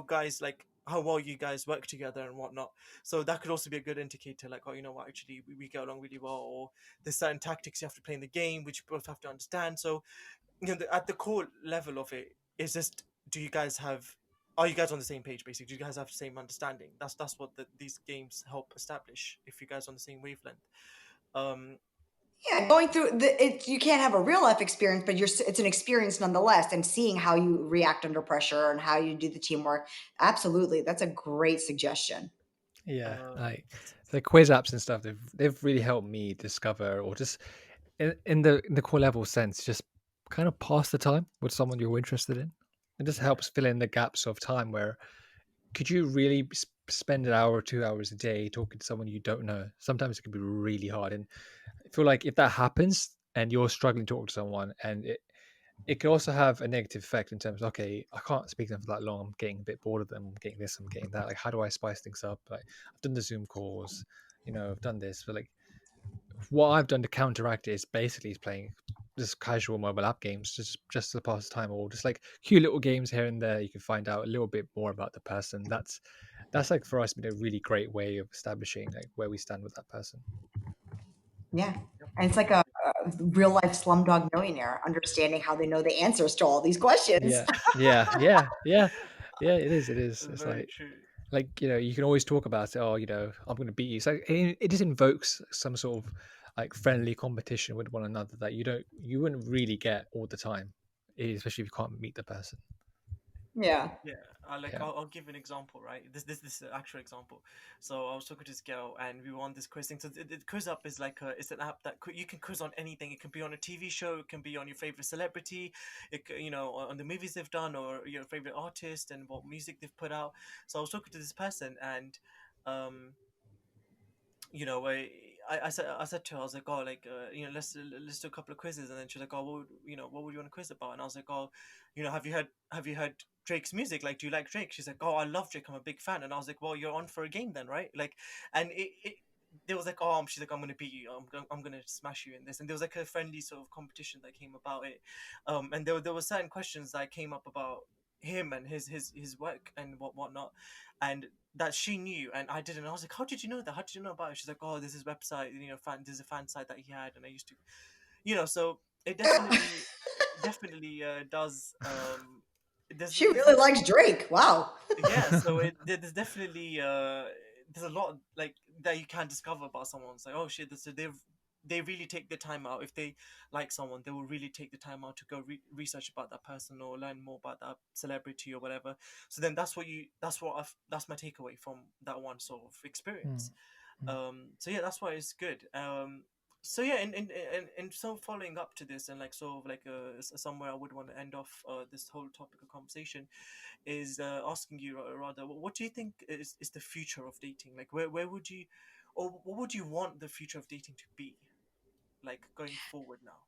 guys like how well you guys work together and whatnot. So that could also be a good indicator, like, oh, you know what, actually we get along really well, or there's certain tactics you have to play in the game which you both have to understand. So at the core level of it is just, do you guys have are you guys on the same page? Basically, do you guys have the same understanding? That's what these games help establish, if you guys are on the same wavelength. um Yeah, going through you can't have a real life experience, but it's an experience nonetheless. And seeing how you react under pressure and how you do the teamwork, absolutely, that's a great suggestion. Yeah, uh like the quiz apps and stuff, they've really helped me discover, or just in the core level sense, just kind of pass the time with someone you're interested in. It just yeah, helps fill in the gaps of time where could you really spend an hour or 2 hours a day talking to someone you don't know? Sometimes it can be really hard, and I feel like if that happens and you're struggling to talk to someone, and it can also have a negative effect in terms of, okay, I can't speak to them for that long. I'm getting a bit bored of them. I'm getting this, I'm getting that. Like, how do I spice things up? Like, I've done the Zoom calls, I've done this, but like, what I've done to counteract it is basically playing just casual mobile app games, just to pass the time, or just like cute little games here and there. You can find out a little bit more about the person. That's like for us been a really great way of establishing like where we stand with that person. Yeah. yep, And it's like a real life Slumdog Millionaire, understanding how they know the answers to all these questions. Yeah, yeah, yeah, yeah, yeah. It is. It is. It's very like true. you can always talk about it. Oh, I'm going to beat you. So it just invokes some sort of like friendly competition with one another that you wouldn't really get all the time, especially if you can't meet the person. Yeah. Yeah, like Yeah. I'll give an example, right? This is an actual example. So I was talking to this girl, and we were on this quiz thing. So the quiz app is like it's an app that you can quiz on anything. It can be on a TV show, it can be on your favorite celebrity, on the movies they've done, or your favorite artist and what music they've put out. So I was talking to this person, and um I said to her, I was like, oh, like, let's do a couple of quizzes. And then she was like, oh, what would you want to quiz about? And I was like, oh, have you heard Drake's music? Like, do you like Drake? She's like, oh, I love Drake, I'm a big fan. And I was like, well, you're on for a game then, right? Like, and there was like, oh, she's like, I'm gonna beat you, I'm gonna smash you in this. And there was like a friendly sort of competition that came about it. And there were certain questions that came up about him and his work and whatnot, and that she knew and I didn't. I was like, how did you know that? How did you know about it? She's like, oh, this is website, there's a fan site that he had, and I used to, so it definitely does. She really likes Drake. Wow. Yeah, so there's definitely there's a lot like that you can discover about someone. It's like, oh shit, so they really take the time out. If they like someone, they will really take the time out to go research about that person or learn more about that celebrity or whatever. So then that's my takeaway from that one sort of Mm, experience. mm. So yeah, that's why it's good. So yeah, and so following up to this, and like sort of like somewhere I would want to end off this whole topic of conversation is asking you, rather, what do you think is the future of dating? Like, where would you, or what would you want the future of dating to be, like going forward now?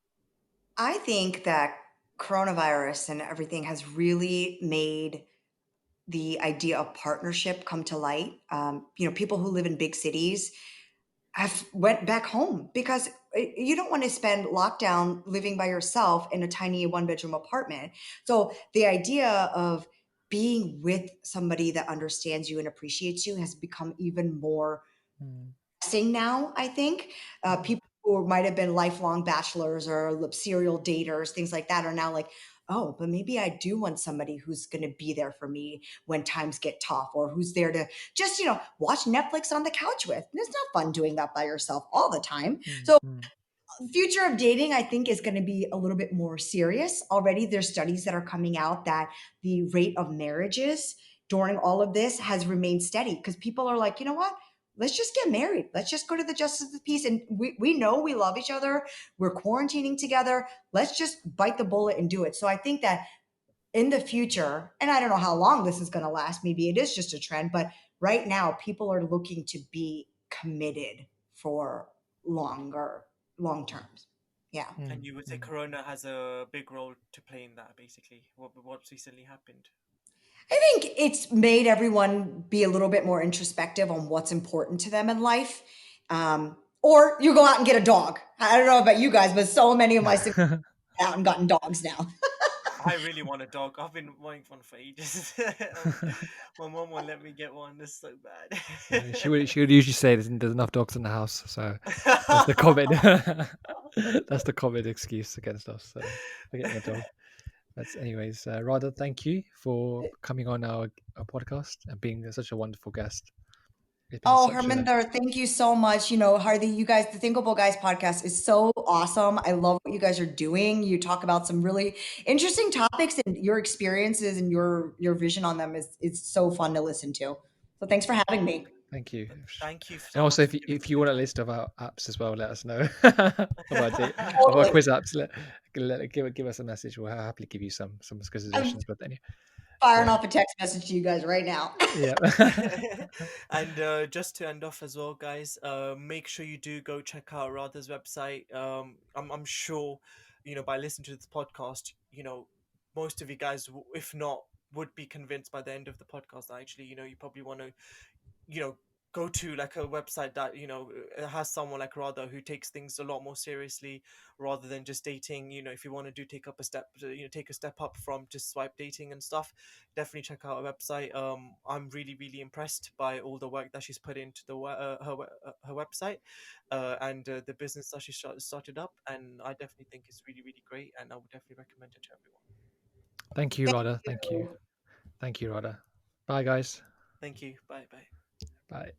I think that coronavirus and everything has really made the idea of partnership come to light. People who live in big cities have went back home because you don't want to spend lockdown living by yourself in a tiny one bedroom apartment. So the idea of being with somebody that understands you and appreciates you has become even more Mm, pressing now, I think. Mm. People who might have been lifelong bachelors or serial daters, things like that, are now like, oh, but maybe I do want somebody who's going to be there for me when times get tough, or who's there to just, watch Netflix on the couch with. And it's not fun doing that by yourself all the time. mm, So mm, future of dating, I think, is going to be a little bit more serious. Already there's studies that are coming out that the rate of marriages during all of this has remained steady because people are like, you know what, let's just get married, let's just go to the justice of the peace, and we know we love each other, we're quarantining together, let's just bite the bullet and do it. So I think that in the future, and I don't know how long this is going to last, maybe it is just a trend, but right now people are looking to be committed for long terms. Yeah. And you would say Corona has a big role to play in that, basically. What's recently happened? I think it's made everyone be a little bit more introspective on what's important to them in life. Or you go out and get a dog. I don't know about you guys, but so many of my siblings have out and gotten dogs now. I really want a dog. I've been wanting one for ages. My mom won't let me get one. It's so bad. She would usually say there's enough dogs in the house, so that's the common that's the common excuse against us for getting a dog. But anyways, Radha, thank you for coming on our podcast and being such a wonderful guest. It's been Oh, such a Harminder, thank you so much. Hardy, you guys, the Thinkable Guys podcast is so awesome. I love what you guys are doing. You talk about some really interesting topics, and your experiences and your vision on them is so fun to listen to. So thanks for having me. thank you. Thank you And so also, much for giving if us you your want a time. list of our apps as well, let us know about our Totally. quiz apps. Give us a message. We'll happily give you some I'm suggestions. But anyway, firing yeah, off a text message to you guys right now. yeah. And just to end off as well, guys, make sure you do go check out Radha's website. I'm sure, by listening to this podcast, most of you guys, if not, would be convinced by the end of the podcast that actually, you probably want to, you know go to like a website that has someone like Radha who takes things a lot more seriously, rather than just dating. If you want to take up a step, take a step up from just swipe dating and stuff, definitely check out her website. I'm really really impressed by all the work that she's put into her website, and the business that she started up, and I definitely think it's really really great, and I would definitely recommend it to everyone. Thank you, Thank Radha. Thank you. you. Thank you, Radha. Bye, guys. Thank you. Bye bye. Bye.